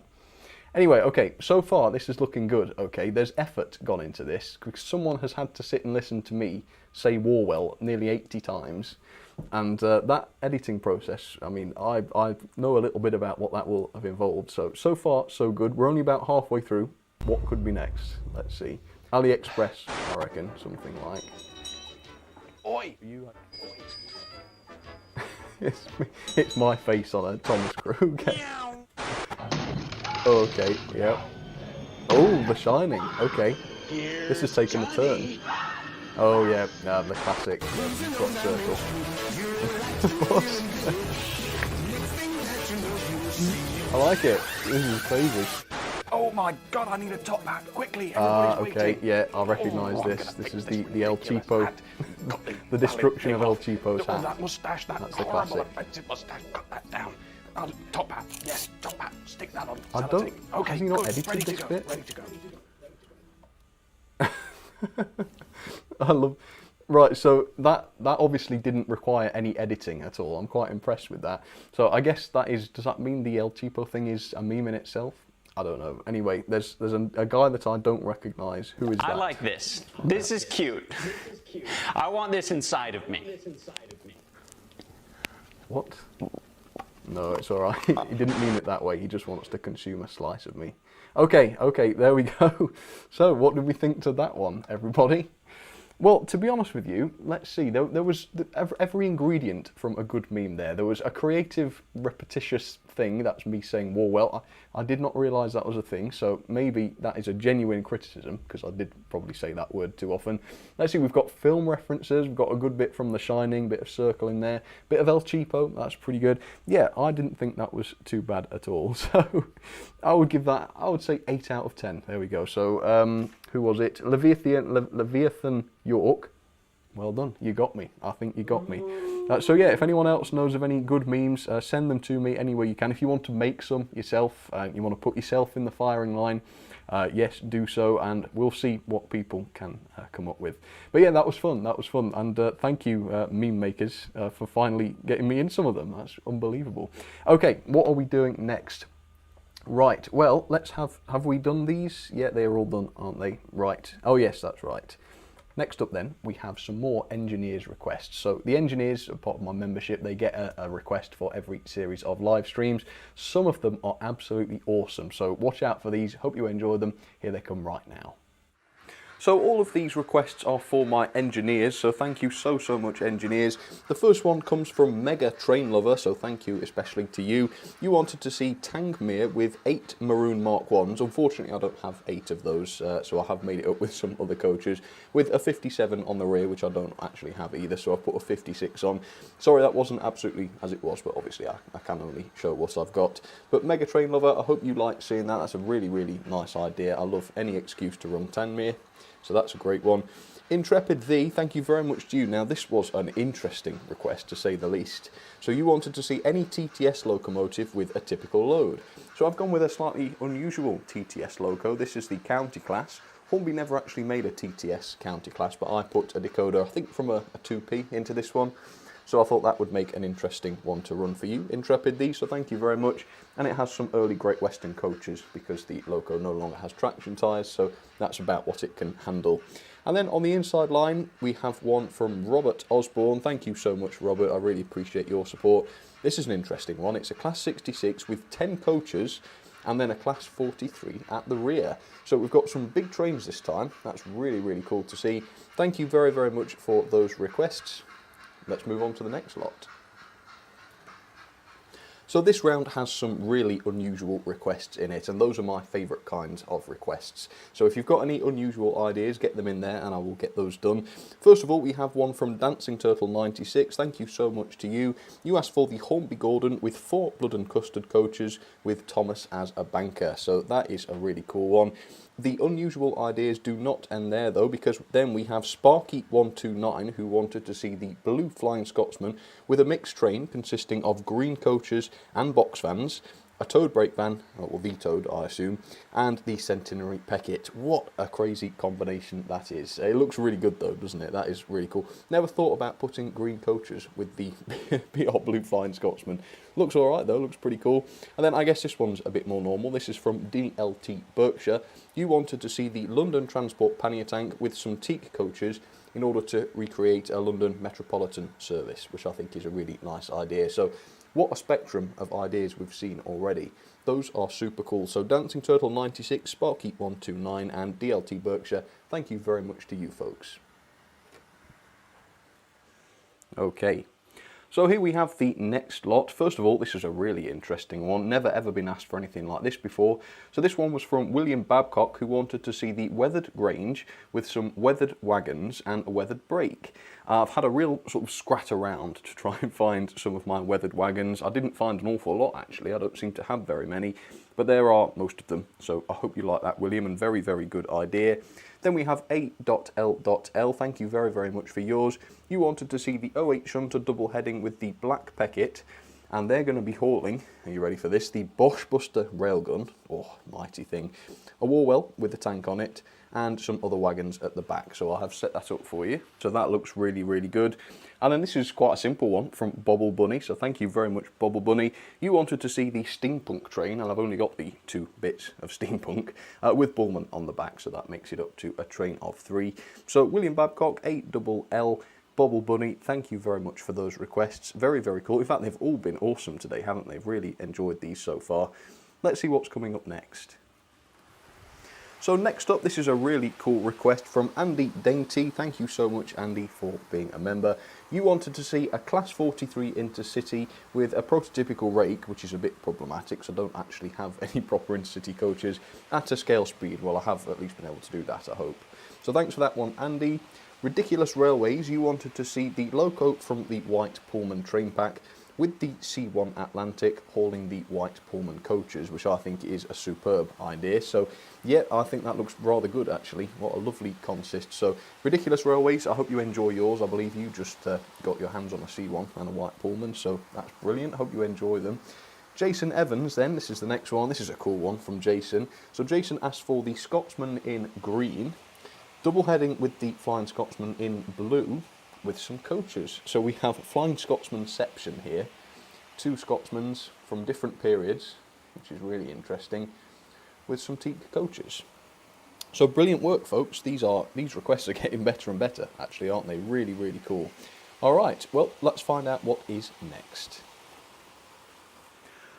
Anyway, okay, so far this is looking good. Okay, there's effort gone into this because someone has had to sit and listen to me say Warwell nearly 80 times, and that editing process, I mean, I know a little bit about what that will have involved. So far so good. We're only about halfway through. What could be next? Let's see. AliExpress, I reckon, something like. Oi! It's my face on a Thomas Crew. Okay, yep. Oh, The Shining. Okay, this is taking a turn. Oh yeah, the classic crop circle. I like it. This is crazy. Oh my God, I need a top hat, quickly. Okay, yeah, I recognise this. This is the El Cheapo, the destruction of El Cheapo's hat. That moustache, That's the classic. offensive moustache, cut that down. Top hat. Yes, top hat. Stick that on. I don't. Okay, Has he not good. edited Ready to this go. bit? Ready to go. I love. Right, so that obviously didn't require any editing at all. I'm quite impressed with that. So I guess that is. Does that mean the El Cheapo thing is a meme in itself? I don't know. Anyway, there's a guy that I don't recognise. Who is that? I like this. This is cute. I want this inside of me. What? No, it's all right. He didn't mean it that way. He just wants to consume a slice of me. Okay, there we go. So, what did we think to that one, everybody? Well, to be honest with you, let's see. There was every ingredient from a good meme there. There was a creative, repetitious thing. That's me saying, "Whoa, well, I did not realise that was a thing." So maybe that is a genuine criticism, because I did probably say that word too often. Let's see. We've got film references. We've got a good bit from The Shining, bit of Circle in there, bit of El Cheapo. That's pretty good. Yeah, I didn't think that was too bad at all. So I would give that. I would say 8 out of 10. There we go. So who was it? Leviathan York. Well done, you got me. I think you got me. So yeah, if anyone else knows of any good memes, send them to me anywhere you can. If you want to make some yourself, you want to put yourself in the firing line, yes, do so, and we'll see what people can come up with. But yeah, that was fun, and thank you, meme makers, for finally getting me in some of them. That's unbelievable. Okay, what are we doing next? Right, well, let's have we done these? Yeah, they're all done, aren't they? Right, oh yes, that's right. Next up then, we have some more engineers requests. So the engineers, are part of my membership, they get a request for every series of live streams. Some of them are absolutely awesome, so watch out for these. Hope you enjoy them. Here they come right now. So all of these requests are for my engineers, so thank you so much, engineers. The first one comes from Mega Train Lover, so thank you especially to you. You wanted to see Tangmere with 8 Maroon Mark 1s. Unfortunately, I don't have 8 of those, so I have made it up with some other coaches, with a 57 on the rear, which I don't actually have either, so I've put a 56 on. Sorry, that wasn't absolutely as it was, but obviously I can only show what I've got. But Mega Train Lover, I hope you like seeing that. That's a really nice idea. I love any excuse to run Tangmere. So that's a great one. Intrepid Thee, thank you very much to you. Now this was an interesting request to say the least. So you wanted to see any TTS locomotive with a typical load. So I've gone with a slightly unusual TTS loco. This is the county class. Hornby never actually made a TTS county class, but I put a decoder, I think from a 2P into this one. So I thought that would make an interesting one to run for you, Intrepid Thee, so thank you very much. And it has some early Great Western coaches because the loco no longer has traction tyres, so that's about what it can handle. And then on the inside line, we have one from Robert Osborne. Thank you so much, Robert. I really appreciate your support. This is an interesting one. It's a Class 66 with 10 coaches and then a Class 43 at the rear. So we've got some big trains this time. That's really cool to see. Thank you very much for those requests. Let's move on to the next lot. So this round has some really unusual requests in it, and those are my favourite kinds of requests. So if you've got any unusual ideas, get them in there and I will get those done. First of all, we have one from Dancing Turtle 96. Thank you so much to you. You asked for the Hornby Gordon with 4 Blood and Custard coaches with Thomas as a banker. So that is a really cool one. The unusual ideas do not end there though, because then we have Sparky129 who wanted to see the Blue Flying Scotsman with a mixed train consisting of green coaches and box vans, a towed brake van, well V-towed I assume, and the Centenary Peckett. What a crazy combination that is. It looks really good though, doesn't it? That is really cool. Never thought about putting green coaches with the BR Blue Flying Scotsman. Looks alright though, looks pretty cool. And then I guess this one's a bit more normal. This is from DLT Berkshire. You wanted to see the London Transport pannier tank with some teak coaches in order to recreate a London Metropolitan service, which I think is a really nice idea. So what a spectrum of ideas we've seen already. Those are super cool. So Dancing Turtle 96, Sparky129 and DLT Berkshire, thank you very much to you folks. Okay. So here we have the next lot. First of all, this is a really interesting one. Never ever been asked for anything like this before. So this one was from William Babcock, who wanted to see the weathered Grange with some weathered wagons and a weathered brake. I've had a real sort of scrat around to try and find some of my weathered wagons. I didn't find an awful lot actually. I don't seem to have very many, but there are most of them. So I hope you like that, William, and very good idea. Then we have A.L.L. Thank you very much for yours. You wanted to see the 08 shunter double heading with the black Peckett. and they're going to be hauling, are you ready for this, the Bosch Buster railgun, oh, mighty thing, a Warwell with a tank on it, and some other wagons at the back. So I have set that up for you. So that looks really, really good. And then this is quite a simple one from Bobble Bunny. So thank you very much, Bobble Bunny. You wanted to see the steampunk train, and I've only got the 2 bits of steampunk with Bullman on the back. So that makes it up to a train of 3. So William Babcock, 8LL, Bobble Bunny, thank you very much for those requests. Very, very cool. In fact, they've all been awesome today, haven't they? Really enjoyed these so far. Let's see what's coming up next. So next up, this is a really cool request from Andy Dainty. Thank you so much, Andy, for being a member. You wanted to see a Class 43 Intercity with a prototypical rake, which is a bit problematic, so I don't actually have any proper Intercity coaches at a scale speed. Well, I have at least been able to do that, I hope. So thanks for that one, Andy. Ridiculous Railways, you wanted to see the loco from the White Pullman train pack with the C1 Atlantic hauling the White Pullman coaches, which I think is a superb idea. So yeah, I think that looks rather good actually. What a lovely consist. So Ridiculous Railways, I hope you enjoy yours. I believe you just got your hands on a C1 and a White Pullman, so that's brilliant. Hope you enjoy them. Jason Evans then, this is the next one. This is a cool one from Jason. So Jason asked for the Scotsman in green, double heading with the Flying Scotsman in blue, with some coaches. So we have Flying Scotsmanception here, 2 Scotsmans from different periods, which is really interesting, with some teak coaches. So brilliant work, folks. These requests are getting better and better, actually, aren't they? Really, really cool. All right, well, let's find out what is next.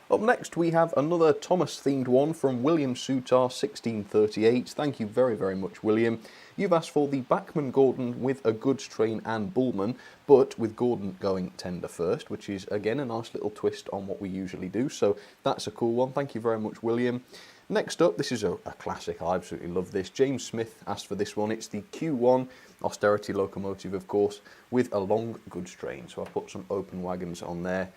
Up next, we have another Thomas-themed one from William Soutar, 1638. Thank you very, very much, William. You've asked for the Bachmann Gordon with a goods train and Bullman, but with Gordon going tender first, which is, again, a nice little twist on what we usually do. So that's a cool one. Thank you very much, William. Next up, this is a classic. I absolutely love this. James Smith asked for this one. It's the Q1 austerity locomotive, of course, with a long goods train. So I put some open wagons on there.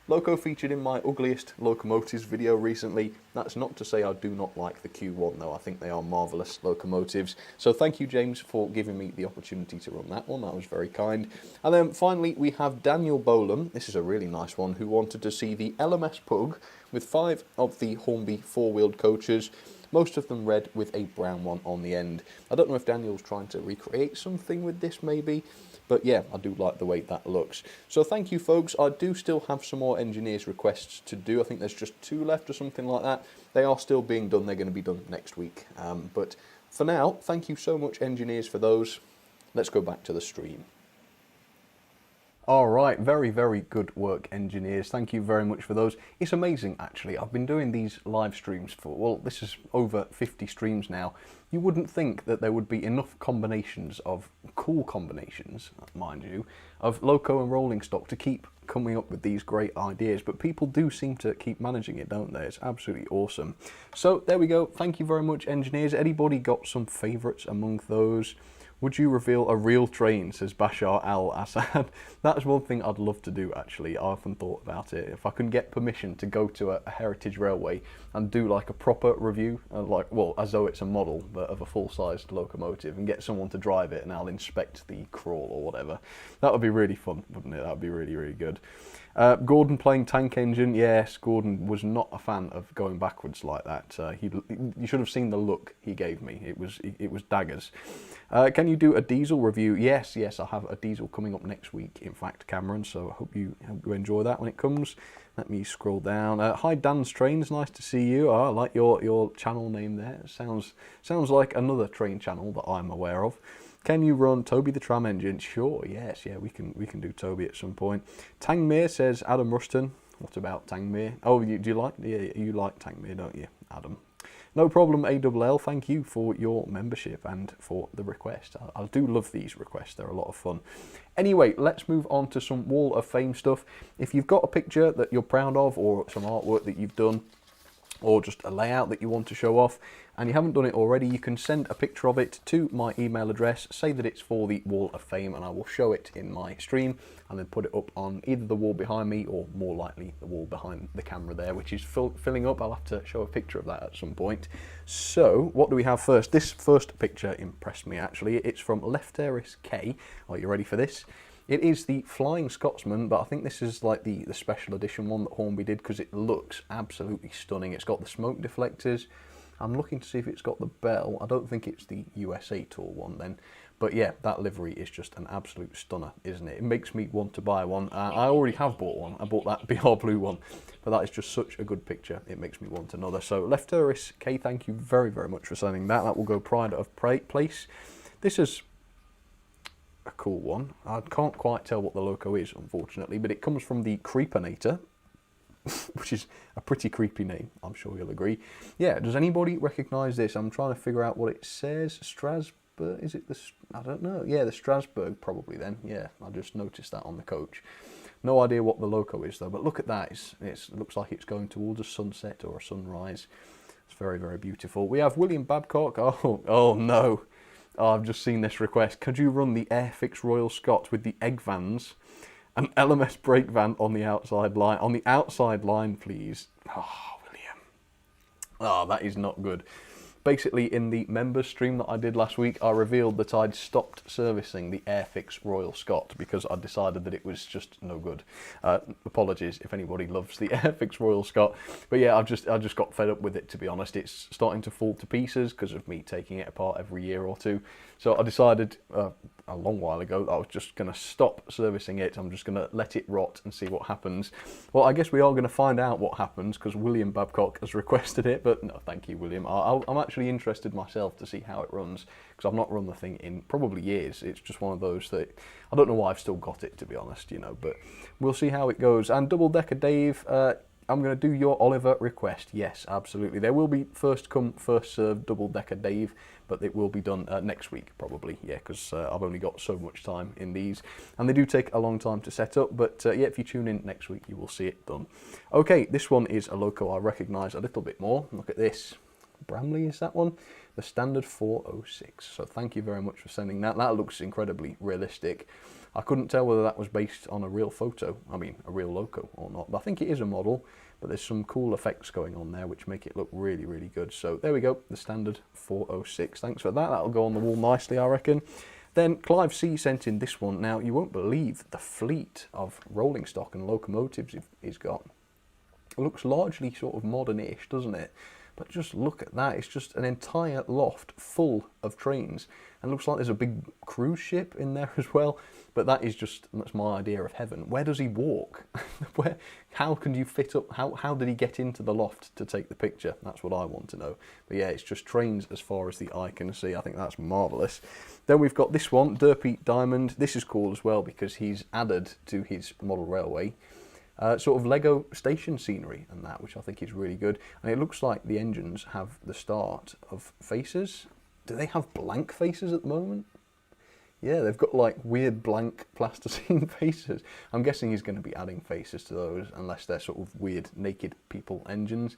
Loco featured in my ugliest locomotives video recently. That's not to say I do not like the Q1 though. I think they are marvellous locomotives. So thank you, James, for giving me the opportunity to run that one. That was very kind. And then finally we have Daniel Bolam. This is a really nice one, who wanted to see the LMS Pug with 5 of the Hornby 4-wheeled coaches, most of them red with a brown one on the end. I don't know if Daniel's trying to recreate something with this maybe, but yeah, I do like the way that looks. So thank you, folks. I do still have some more engineers' requests to do. I think there's just 2 left or something like that. They are still being done. They're going to be done next week. But for now, thank you so much, engineers, for those. Let's go back to the stream. All right, very, very good work, engineers. Thank you very much for those. It's amazing, actually. I've been doing these live streams for, well, this is over 50 streams now. You wouldn't think that there would be enough combinations of, cool combinations, mind you, of loco and rolling stock to keep coming up with these great ideas, but people do seem to keep managing it, don't they? It's absolutely awesome. So there we go. Thank you very much, engineers. Anybody got some favourites among those? Would you reveal a real train, says Bashar al-Assad. That's one thing I'd love to do, actually. I often thought about it. If I can get permission to go to a heritage railway and do like a proper review, like, well, as though it's a model but of a full-sized locomotive, and get someone to drive it and I'll inspect the crawl or whatever. That would be really fun, wouldn't it? That would be really, really good. Gordon playing tank engine. Yes, Gordon was not a fan of going backwards like that. You should have seen the look he gave me. It was daggers. Can you do a diesel review? Yes, I have a diesel coming up next week, in fact, Cameron, so I hope you enjoy that when it comes. Let me scroll down. Hi, Sam'sTrains, nice to see you. I like your channel name there. Sounds like another train channel that I'm aware of. Can you run Toby the Tram engine? Sure, yes, yeah, we can do Toby at some point. Tangmere, says Adam Ruston. What about Tangmere? Oh, you like Tangmere, don't you, Adam? No problem, AWL. Thank you for your membership and for the request. I do love these requests. They're a lot of fun. Anyway, let's move on to some Wall of Fame stuff. If you've got a picture that you're proud of, or some artwork that you've done, or just a layout that you want to show off, and you haven't done it already, you can send a picture of it to my email address, say that it's for the Wall of Fame, and I will show it in my stream and then put it up on either the wall behind me or more likely the wall behind the camera there, which is filling up. I'll have to show a picture of that at some point. So what do we have first? This first picture impressed me, actually. It's from Lefteris K. Are you ready for this? It is the Flying Scotsman, but I think this is like the special edition one that Hornby did because it looks absolutely stunning. It's got the smoke deflectors. I'm looking to see if it's got the bell. I don't think it's the USA Tour one then. But yeah, that livery is just an absolute stunner, isn't it? It makes me want to buy one. I already have bought one. I bought that BR Blue one. But that is just such a good picture. It makes me want another. So Lefteris K, thank you very, very much for sending that. That will go pride of place. This is a cool one. I can't quite tell what the logo is, unfortunately, but it comes from the Creepinator, which is a pretty creepy name, I'm sure you'll agree. Yeah, does anybody recognise this? I'm trying to figure out what it says. Strasbourg, is it the, I don't know. Yeah, the Strasbourg probably then. Yeah, I just noticed that on the coach. No idea what the logo is though, but look at that. It looks like it's going towards a sunset or a sunrise. It's very, very beautiful. We have William Babcock. Oh no. Oh, I've just seen this request. Could you run the Airfix Royal Scot with the egg vans? An LMS brake van on the outside line. On the outside line, please. Oh, William. Oh, that is not good. Basically, in the members stream that I did last week, I revealed that I'd stopped servicing the Airfix Royal Scot because I decided that it was just no good. Apologies if anybody loves the Airfix Royal Scot, but yeah, I just got fed up with it, to be honest. It's starting to fall to pieces because of me taking it apart every year or two. So I decided a long while ago that I was just going to stop servicing it. I'm just going to let it rot and see what happens. Well, I guess we are going to find out what happens because William Babcock has requested it, but no, thank you, William. I'm actually interested myself to see how it runs because I've not run the thing in probably years. It's just one of those that I don't know why I've still got it, to be honest, you know, but we'll see how it goes. And Double Decker Dave, I'm going to do your Oliver request. Yes, absolutely. There will be first come, first served Double Decker Dave, but it will be done next week probably, yeah, because I've only got so much time in these, and they do take a long time to set up, but yeah, if you tune in next week, you will see it done. Okay, this one is a loco I recognise a little bit more. Look at this. Bramley is that one? The Standard 406. So thank you very much for sending that. That looks incredibly realistic. I couldn't tell whether that was based on a real photo, I mean a real loco or not, but I think it is a model, but there's some cool effects going on there which make it look really, really good. So there we go, the Standard 406. Thanks for that. That'll go on the wall nicely, I reckon. Then Clive C sent in this one. Now, you won't believe the fleet of rolling stock and locomotives he's got. It looks largely sort of modern-ish, doesn't it? But just look at that. It's just an entire loft full of trains. And it looks like there's a big cruise ship in there as well. But that's my idea of heaven. Where does he walk? How can you fit up? How did he get into the loft to take the picture? That's what I want to know. But yeah, it's just trains as far as the eye can see. I think that's marvellous. Then we've got this one, Derpy Diamond. This is cool as well because he's added to his model railway sort of Lego station scenery and that, which I think is really good. And it looks like the engines have the start of faces. Do they have blank faces at the moment? Yeah, they've got like weird blank plasticine faces. I'm guessing he's going to be adding faces to those unless they're sort of weird naked people engines.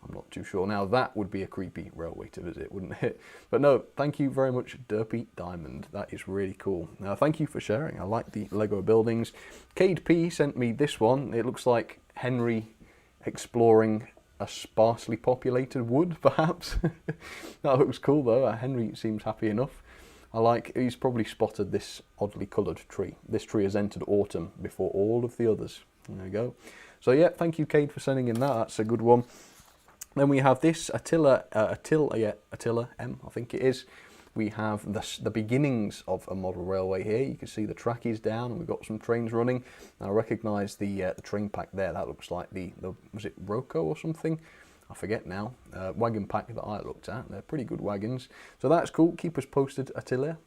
I'm not too sure. Now that would be a creepy railway to visit, wouldn't it? But no, thank you very much, Derpy Diamond. That is really cool. Now, thank you for sharing. I like the Lego buildings. Cade P sent me this one. It looks like Henry exploring a sparsely populated wood, perhaps. That looks cool though. Henry seems happy enough. He's probably spotted this oddly coloured tree. This tree has entered autumn before all of the others. There you go. So yeah, thank you, Cade, for sending in that. That's a good one. Then we have this Attila M, I think it is. We have the beginnings of a model railway here. You can see the track is down and we've got some trains running. Now, I recognise the train pack there. That looks like the was it Roco or something? I forget now. Wagon pack that I looked at. They're pretty good wagons. So that's cool. Keep us posted, Attila,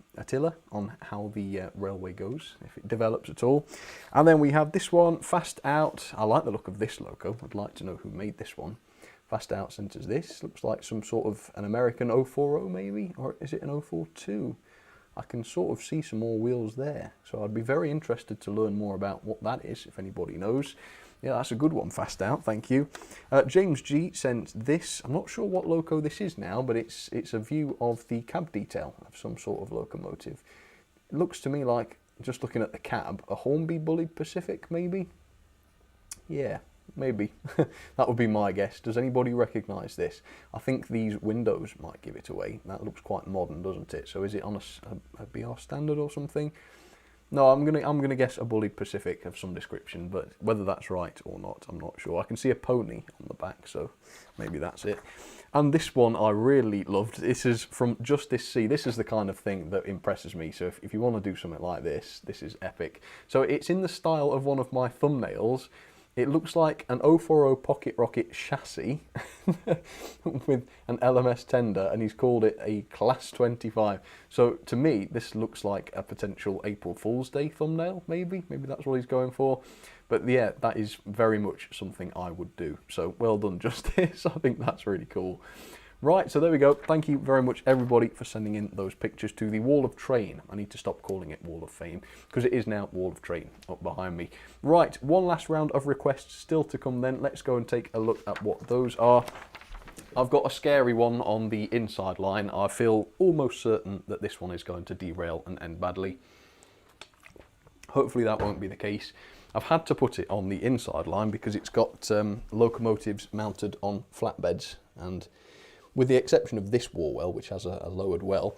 on how the railway goes, if it develops at all. And then we have this one, Fast Out. I like the look of this loco. I'd like to know who made this one. Fast Out sent us this. Looks like some sort of an American 040 maybe, or is it an 042? I can sort of see some more wheels there. So I'd be very interested to learn more about what that is, if anybody knows. Yeah, that's a good one, Fast Out, thank you. James G sent this. I'm not sure what loco this is now, but it's a view of the cab detail of some sort of locomotive. It looks to me like, just looking at the cab, a Hornby Bullied Pacific maybe? Yeah. Maybe. That would be my guess. Does anybody recognise this? I think these windows might give it away. That looks quite modern, doesn't it? So is it on a BR standard or something? No, I'm gonna guess a Bully Pacific of some description, but whether that's right or not, I'm not sure. I can see a pony on the back, so maybe that's it. And this one I really loved. This is from Justice C. This is the kind of thing that impresses me. So if you want to do something like this, this is epic. So it's in the style of one of my thumbnails. It looks like an 040 Pocket Rocket chassis with an LMS tender, and he's called it a Class 25. So to me, this looks like a potential April Fool's Day thumbnail, maybe. Maybe that's what he's going for. But yeah, that is very much something I would do. So well done, Justice. I think that's really cool. Right, so there we go. Thank you very much, everybody, for sending in those pictures to the Wall of Train. I need to stop calling it Wall of Fame, because it is now Wall of Train up behind me. Right, one last round of requests still to come then. Let's go and take a look at what those are. I've got a scary one on the inside line. I feel almost certain that this one is going to derail and end badly. Hopefully that won't be the case. I've had to put it on the inside line because it's got locomotives mounted on flatbeds, and with the exception of this war well, which has a lowered well,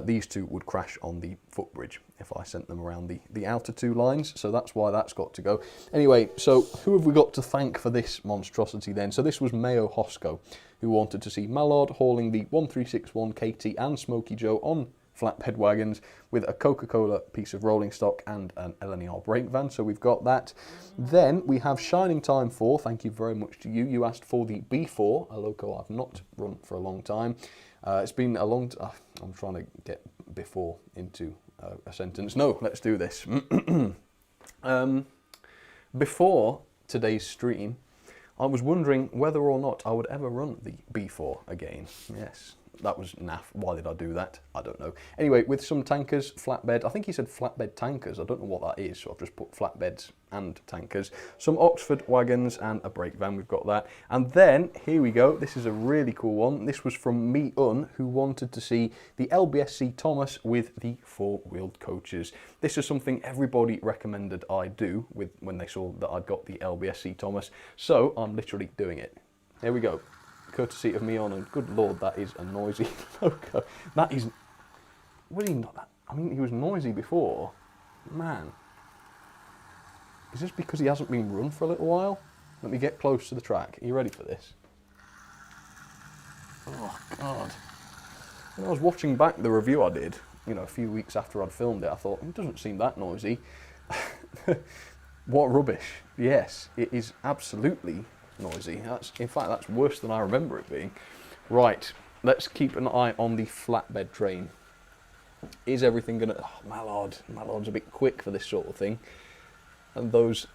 these two would crash on the footbridge if I sent them around the outer two lines, so that's why that's got to go. Anyway, so who have we got to thank for this monstrosity then? So this was Mayo Hosco, who wanted to see Mallard hauling the 1361 KT and Smoky Joe on flatbed wagons with a Coca-Cola piece of rolling stock and an LNER brake van, so we've got that. Then we have Shining Time 4, thank you very much to you. You asked for the B4, a loco I've not run for a long time. It's been a long time. I'm trying to get before into a sentence. No, let's do this. Before today's stream, I was wondering whether or not I would ever run the B4 again. Yes. That was naff. Why did I do that? I don't know. Anyway, with some tankers, flatbed. I think he said flatbed tankers. I don't know what that is, so I've just put flatbeds and tankers. Some Oxford wagons and a brake van. We've got that. And then, here we go. This is a really cool one. This was from Me Un, who wanted to see the LBSC Thomas with the four-wheeled coaches. This is something everybody recommended I do when they saw that I'd got the LBSC Thomas. So, I'm literally doing it. Here we go. Courtesy of Me On, and good lord, that is a noisy loco. That is, was he not that? I mean, he was noisy before. Man. Is this because he hasn't been run for a little while? Let me get close to the track. Are you ready for this? Oh, God. When I was watching back the review I did, you know, a few weeks after I'd filmed it, I thought, it doesn't seem that noisy. What rubbish. Yes, it is absolutely noisy. In fact, that's worse than I remember it being. Right, let's keep an eye on the flatbed train. Is everything gonna... Oh, Mallard's a bit quick for this sort of thing. And those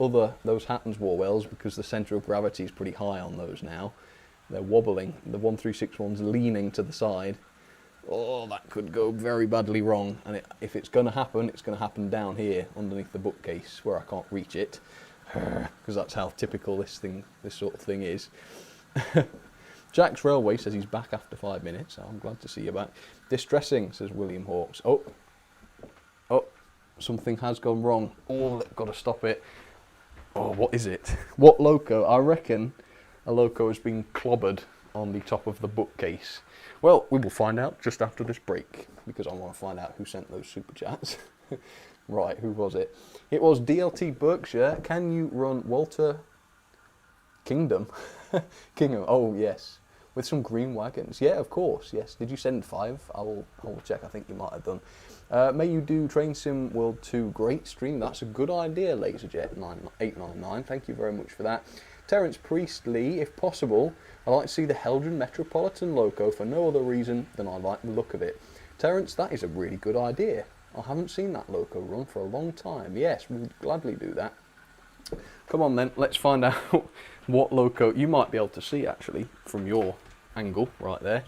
Hatton's war wells, because the centre of gravity is pretty high on those now, they're wobbling. The 1361's leaning to the side. Oh, that could go very badly wrong. And if it's going to happen down here underneath the bookcase where I can't reach it, because that's how typical this sort of thing is. Jack's Railway says he's back after 5 minutes. So I'm glad to see you back. Distressing, says William Hawkes. Oh, something has gone wrong. Oh, got to stop it. Oh, what is it? What loco? I reckon a loco has been clobbered on the top of the bookcase. Well, we will find out just after this break, because I want to find out who sent those super chats. Right, who was it? It was DLT Berkshire. Can you run Walter Kingdom? Kingham, oh yes. With some green wagons. Yeah, of course, yes. Did you send 5? I will check, I think you might have done. May you do Train Sim World 2. Great stream. That's a good idea, LaserJet899. Thank you very much for that. Terence Priestley, if possible, I'd like to see the Heldren Metropolitan loco for no other reason than I like the look of it. Terence, that is a really good idea. I haven't seen that loco run for a long time. Yes, we'll gladly do that. Come on then, let's find out what loco you might be able to see actually from your angle right there.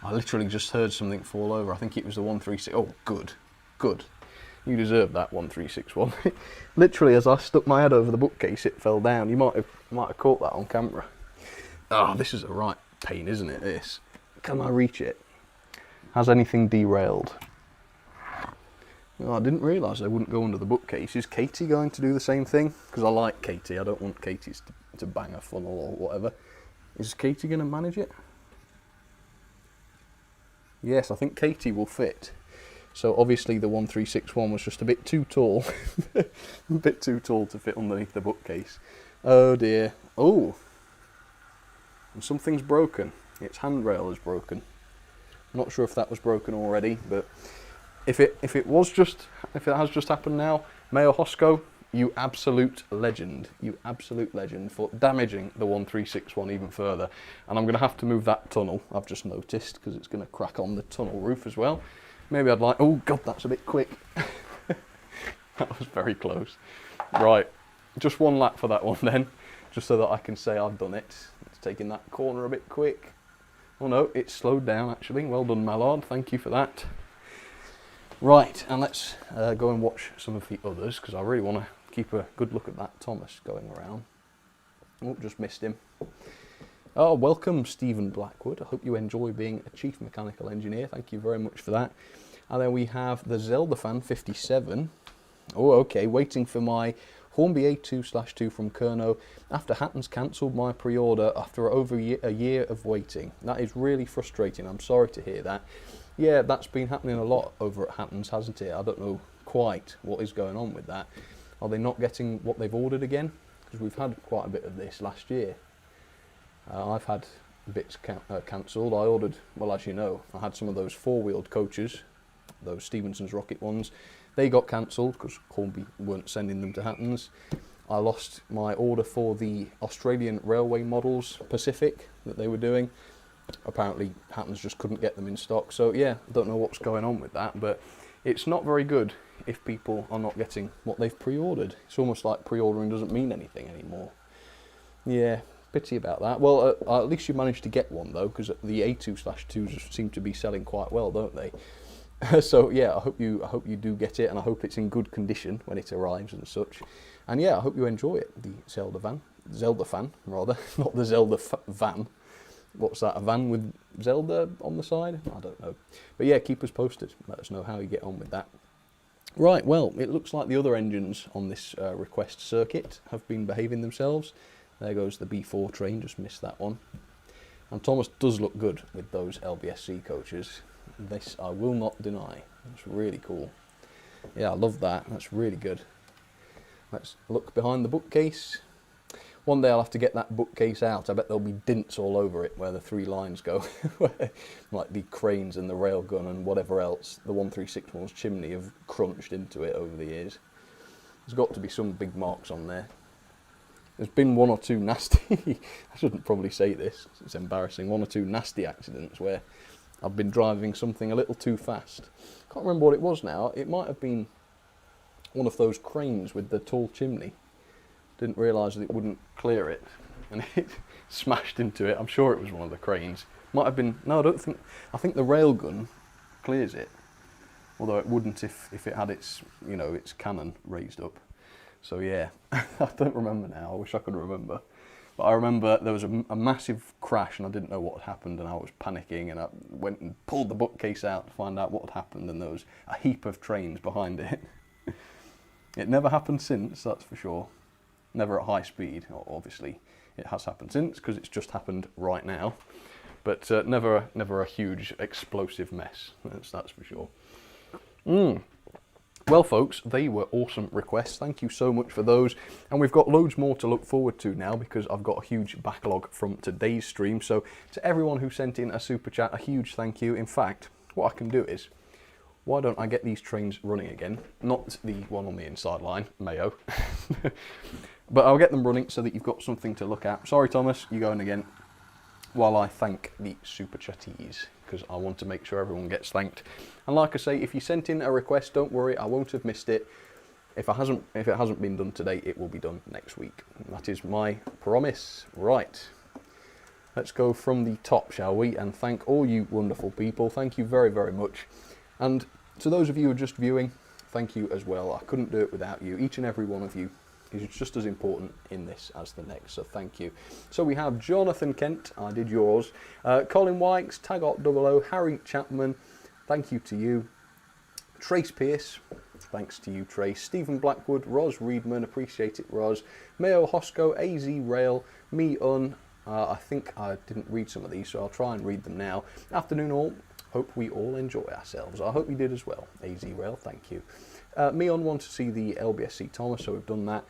I literally just heard something fall over. I think it was the 136. Oh, good. You deserve that 1361. Literally, as I stuck my head over the bookcase, it fell down. You might have caught that on camera. Oh, this is a right pain, isn't it? This. Can I reach it? Has anything derailed? Oh, I didn't realise they wouldn't go under the bookcase. Is Katie going to do the same thing? Because I like Katie. I don't want Katie to bang a funnel or whatever. Is Katie going to manage it? Yes, I think Katie will fit. So obviously the 1361 was just a bit too tall. A bit too tall to fit underneath the bookcase. Oh dear. Oh! And something's broken. Its handrail is broken. I'm not sure if that was broken already, but if it has just happened now, Mayo Hosco, you absolute legend. You absolute legend for damaging the 1361 even further. And I'm going to have to move that tunnel, I've just noticed, because it's going to crack on the tunnel roof as well. Maybe I'd like... Oh, God, that's a bit quick. That was very close. Right, just one lap for that one then, just so that I can say I've done it. It's taking that corner a bit quick. Oh no, it's slowed down actually. Well done, Mallard. Thank you for that. Right, and let's go and watch some of the others, because I really want to keep a good look at that Thomas going around. Oh, just missed him. Oh, welcome Stephen Blackwood. I hope you enjoy being a Chief Mechanical Engineer. Thank you very much for that. And then we have the Zelda Fan 57. Oh, okay, waiting for my Hornby A2/2 from Kerno after Hatton's cancelled my pre-order after over a year of waiting. That is really frustrating. I'm sorry to hear that. Yeah, that's been happening a lot over at Hatton's, hasn't it? I don't know quite what is going on with that. Are they not getting what they've ordered again? Because we've had quite a bit of this last year. I've had bits cancelled. I ordered, well, as you know, I had some of those four-wheeled coaches, those Stephenson's Rocket ones. They got cancelled because Hornby weren't sending them to Hatton's. I lost my order for the Australian Railway models Pacific that they were doing. Apparently Hatton's just couldn't get them in stock. So yeah, I don't know what's going on with that, but it's not very good if people are not getting what they've pre-ordered. It's almost like pre-ordering doesn't mean anything anymore. Yeah, pity about that. Well, at least you managed to get one though, because the A2/2s seem to be selling quite well, don't they? So yeah, I hope you do get it, and I hope it's in good condition when it arrives and such. And yeah, I hope you enjoy it. The Zelda fan rather, not the Zelda van. What's that? A van with Zelda on the side? I don't know. But yeah, keep us posted. Let us know how you get on with that. Right, well, it looks like the other engines on this request circuit have been behaving themselves. There goes the B4 train, just missed that one. And Thomas does look good with those LBSC coaches. This I will not deny. It's really cool. Yeah, I love that. That's really good. Let's look behind the bookcase. One day I'll have to get that bookcase out. I bet there'll be dints all over it where the three lines go. Like the cranes and the railgun and whatever else the 1361's chimney have crunched into it over the years. There's got to be some big marks on there. There's been one or two nasty, I shouldn't probably say this, it's embarrassing, one or two nasty accidents where I've been driving something a little too fast. Can't remember what it was now. It might have been one of those cranes with the tall chimney. Didn't realise that it wouldn't clear it, and it smashed into it. I'm sure it was one of the cranes. Might have been, no, I think the railgun clears it. Although it wouldn't if it had its, you know, its cannon raised up. So yeah, I don't remember now. I wish I could remember. But I remember there was a massive crash and I didn't know what had happened, and I was panicking, and I went and pulled the bookcase out to find out what had happened, and there was a heap of trains behind it. It never happened since, that's for sure. Never at high speed, obviously. It has happened since because it's just happened right now. But never a huge explosive mess, that's for sure. Well folks, they were awesome requests. Thank you so much for those. And we've got loads more to look forward to now because I've got a huge backlog from today's stream. So to everyone who sent in a super chat, a huge thank you. In fact, what I can do is, why don't I get these trains running again? Not the one on the inside line, Mayo. But I'll get them running so that you've got something to look at. Sorry Thomas, you're going again. While I thank the super chattees, because I want to make sure everyone gets thanked. And like I say, if you sent in a request, don't worry, I won't have missed it. If it hasn't been done today, it will be done next week. That is my promise. Right, let's go from the top, shall we? And thank all you wonderful people. Thank you very, very much. And to those of you who are just viewing, thank you as well. I couldn't do it without you. Each and every one of you is just as important in this as the next, so thank you. So we have Jonathan Kent, I did yours, Colin Wykes, Tagot 00, Harry Chapman, thank you to you, Trace Pierce, thanks to you Trace, Stephen Blackwood, Roz Reedman, appreciate it Roz, Mayo Hosco, AZ Rail, Me I think I didn't read some of these, so I'll try and read them now. Afternoon all, hope we all enjoy ourselves. I hope you did as well. AZ Rail, thank you. Meon want to see the LBSC Thomas, so we've done that.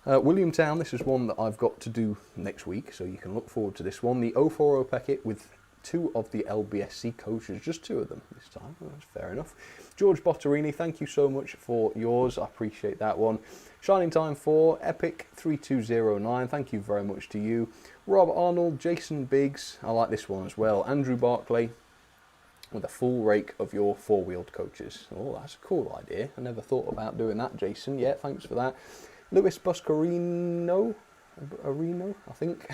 Williamtown, this is one that I've got to do next week, so you can look forward to this one. The 040 packet with 2 of the LBSC coaches, just 2 of them this time. Well, that's fair enough. George Botterini, thank you so much for yours. I appreciate that one. Shining Time 4, Epic 3209, thank you very much to you. Rob Arnold, Jason Biggs, I like this one as well. Andrew Barclay, with a full rake of your 4-wheeled coaches. Oh, that's a cool idea. I never thought about doing that, Jason. Yeah, thanks for that. Lewis Buscarino, I think.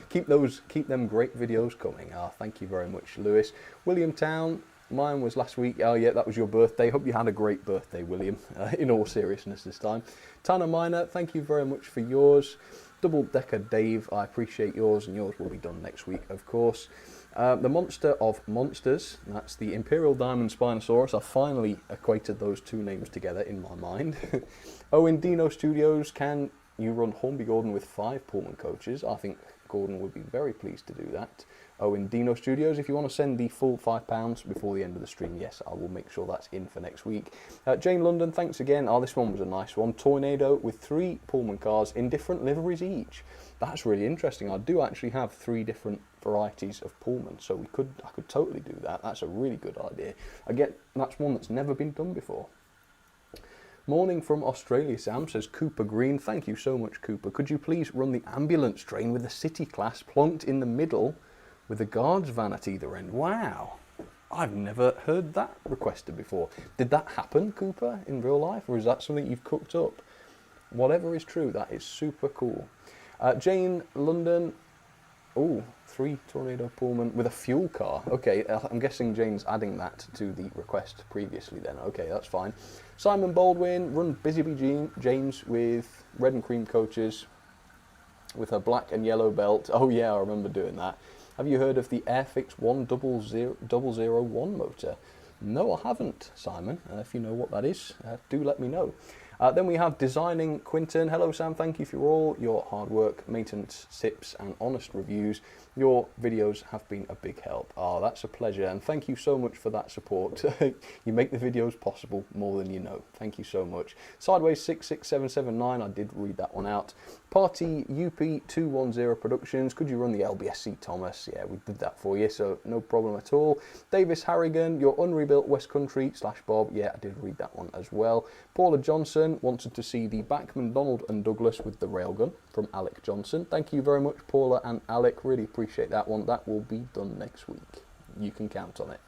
keep them great videos coming. Thank you very much, Lewis. William Town, mine was last week. Oh yeah, that was your birthday. Hope you had a great birthday, William. In all seriousness this time. Tanner Miner, thank you very much for yours. Double Decker Dave, I appreciate yours, and yours will be done next week, of course. The Monster of Monsters, that's the Imperial Diamond Spinosaurus. I finally equated those 2 names together in my mind. Owen Dino Studios, can you run Hornby Gordon with 5 Pullman coaches? I think Gordon would be very pleased to do that. Owen Dino Studios, if you want to send the full £5 before the end of the stream, yes, I will make sure that's in for next week. Jane London, thanks again. Oh, this one was a nice one. Tornado with 3 Pullman cars in different liveries each. That's really interesting. I do actually have 3 different varieties of Pullman, so I could totally do that. That's a really good idea. Again, that's one that's never been done before. Morning from Australia, Sam, says Cooper Green. Thank you so much, Cooper. Could you please run the ambulance train with the city class plonked in the middle with the guard's van at either end? Wow, I've never heard that requested before. Did that happen, Cooper, in real life, or is that something you've cooked up? Whatever is true, that is super cool. Jane London, oh, 3 Tornado Pullman with a fuel car. Okay, I'm guessing Jane's adding that to the request previously then. Okay, that's fine. Simon Baldwin, run Busy James with red and cream coaches with her black and yellow belt. Oh yeah, I remember doing that. Have you heard of the Airfix 1001 motor? No, I haven't, Simon. If you know what that is, do let me know. Then we have Designing Quinton. Hello Sam, thank you for all your hard work, maintenance tips and honest reviews. Your videos have been a big help. Oh, that's a pleasure, and thank you so much for that support. You make the videos possible more than you know. Thank you so much. Sideways 66779, I did read that one out. Party UP210 Productions, could you run the LBSC Thomas? Yeah, we did that for you, so no problem at all. Davis Harrigan, your unrebuilt West Country / Bob. Yeah, I did read that one as well. Paula Johnson wanted to see the Bachmann Donald and Douglas with the railgun from Alec Johnson. Thank you very much, Paula and Alec. Really appreciate that one. That will be done next week. You can count on it.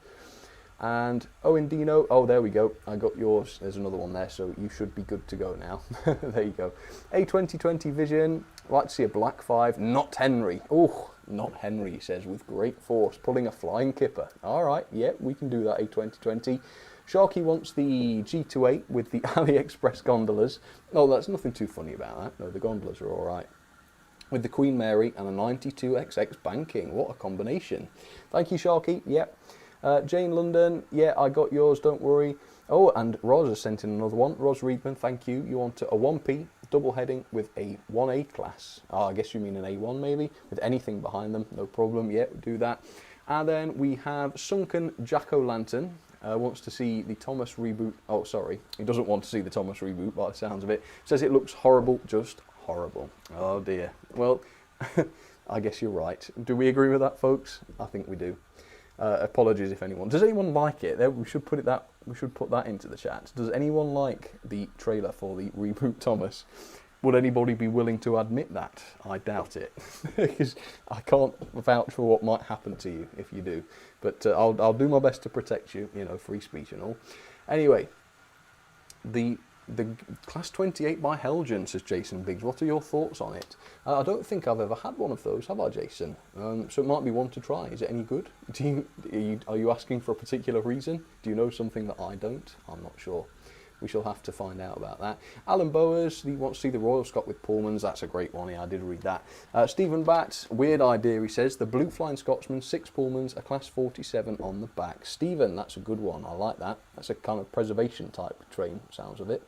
And Owen Dino, oh, there we go. I got yours. There's another one there, so you should be good to go now. There you go. A2020 Vision. I'd like to see a Black 5, not Henry. Oh, not Henry, he says, with great force, pulling a flying kipper. All right, yeah, we can do that, A2020. Sharky wants the G28 with the AliExpress gondolas. No, that's nothing too funny about that. No, the gondolas are all right. With the Queen Mary and a 92XX banking. What a combination. Thank you, Sharky. Yep. Jane London, yeah, I got yours, don't worry. Oh, and Roz has sent in another one. Roz Reedman, thank you. You want a 1P double heading with a 1A class. Oh, I guess you mean an A1 maybe, with anything behind them, no problem. Yeah, we'll do that. And then we have Sunken Jack-O-Lantern. Wants to see the Thomas reboot. Oh, sorry, he doesn't want to see the Thomas reboot by the sounds of it. Says it looks horrible, just horrible. Oh dear. Well, I guess you're right. Do we agree with that, folks? I think we do. Apologies if anyone. Does anyone like it? We should put that into the chat. Does anyone like the trailer for the reboot Thomas? Would anybody be willing to admit that? I doubt it, because I can't vouch for what might happen to you if you do. But I'll do my best to protect you. You know, free speech and all. Anyway, the Class 28 by Helgen, says Jason Biggs. What are your thoughts on it? I don't think I've ever had one of those, have I, Jason? So it might be one to try. Is it any good? Are you asking for a particular reason? Do you know something that I don't? I'm not sure. We shall have to find out about that. Alan Bowers, he wants to see the Royal Scot with Pullmans. That's a great one. Yeah, I did read that. Stephen Batt, weird idea, he says. The Blue Flying Scotsman, 6 Pullmans, a Class 47 on the back. Stephen, that's a good one. I like that. That's a kind of preservation type train, sounds of it.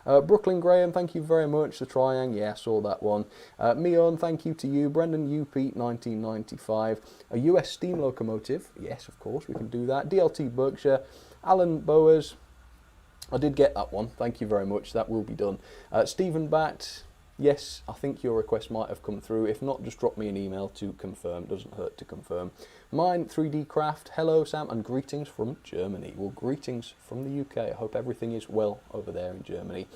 Brooklyn Graham, thank you very much. The Triang, yeah, saw that one. Mion, thank you to you. Brendan UP, 1995. A US steam locomotive, yes, of course, we can do that. DLT Berkshire. Alan Bowers, I did get that one, thank you very much, that will be done. Stephen Batt, yes, I think your request might have come through. If not, just drop me an email to confirm, doesn't hurt to confirm. Mine, 3D Craft, hello Sam, and greetings from Germany. Well, greetings from the UK, I hope everything is well over there in Germany.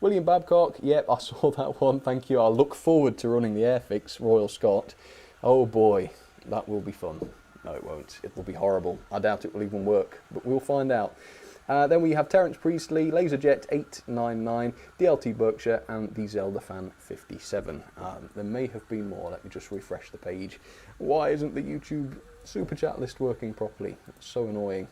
William Babcock, yep, I saw that one, thank you. I look forward to running the Airfix Royal Scot. Oh boy, that will be fun. No, it won't. It will be horrible. I doubt it will even work, but we'll find out. Then we have Terence Priestley, Laserjet 899, DLT Berkshire, and the Zelda Fan 57. There may have been more. Let me just refresh the page. Why isn't the YouTube super chat list working properly? It's so annoying.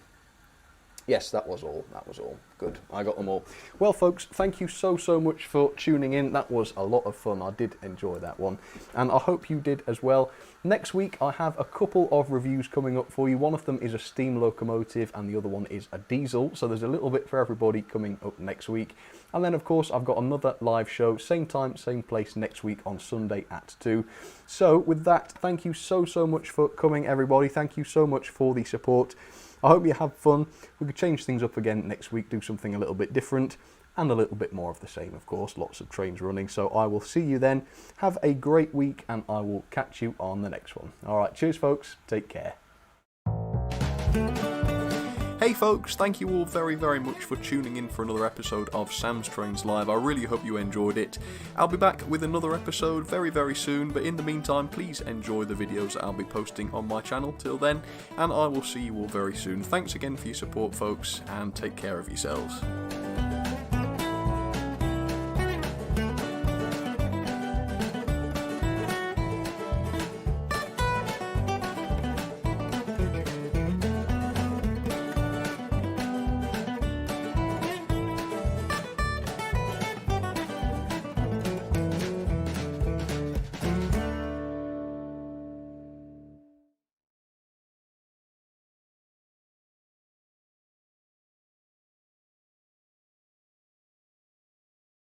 Yes, that was all. That was all. Good. I got them all. Well, folks, thank you so much for tuning in. That was a lot of fun. I did enjoy that one. And I hope you did as well. Next week, I have a couple of reviews coming up for you. One of them is a steam locomotive and the other one is a diesel. So there's a little bit for everybody coming up next week. And then, of course, I've got another live show, same time, same place next week on Sunday at 2. So with that, thank you so much for coming, everybody. Thank you so much for the support. I hope you have fun. We could change things up again next week, do something a little bit different and a little bit more of the same, of course. Lots of trains running. So I will see you then. Have a great week and I will catch you on the next one. All right, cheers, folks. Take care. Hey folks, thank you all very much for tuning in for another episode of Sam's Trains Live. I really hope you enjoyed it. I'll be back with another episode very soon, but in the meantime, please enjoy the videos that I'll be posting on my channel. Till then, and I will see you all very soon. Thanks again for your support, folks, and take care of yourselves.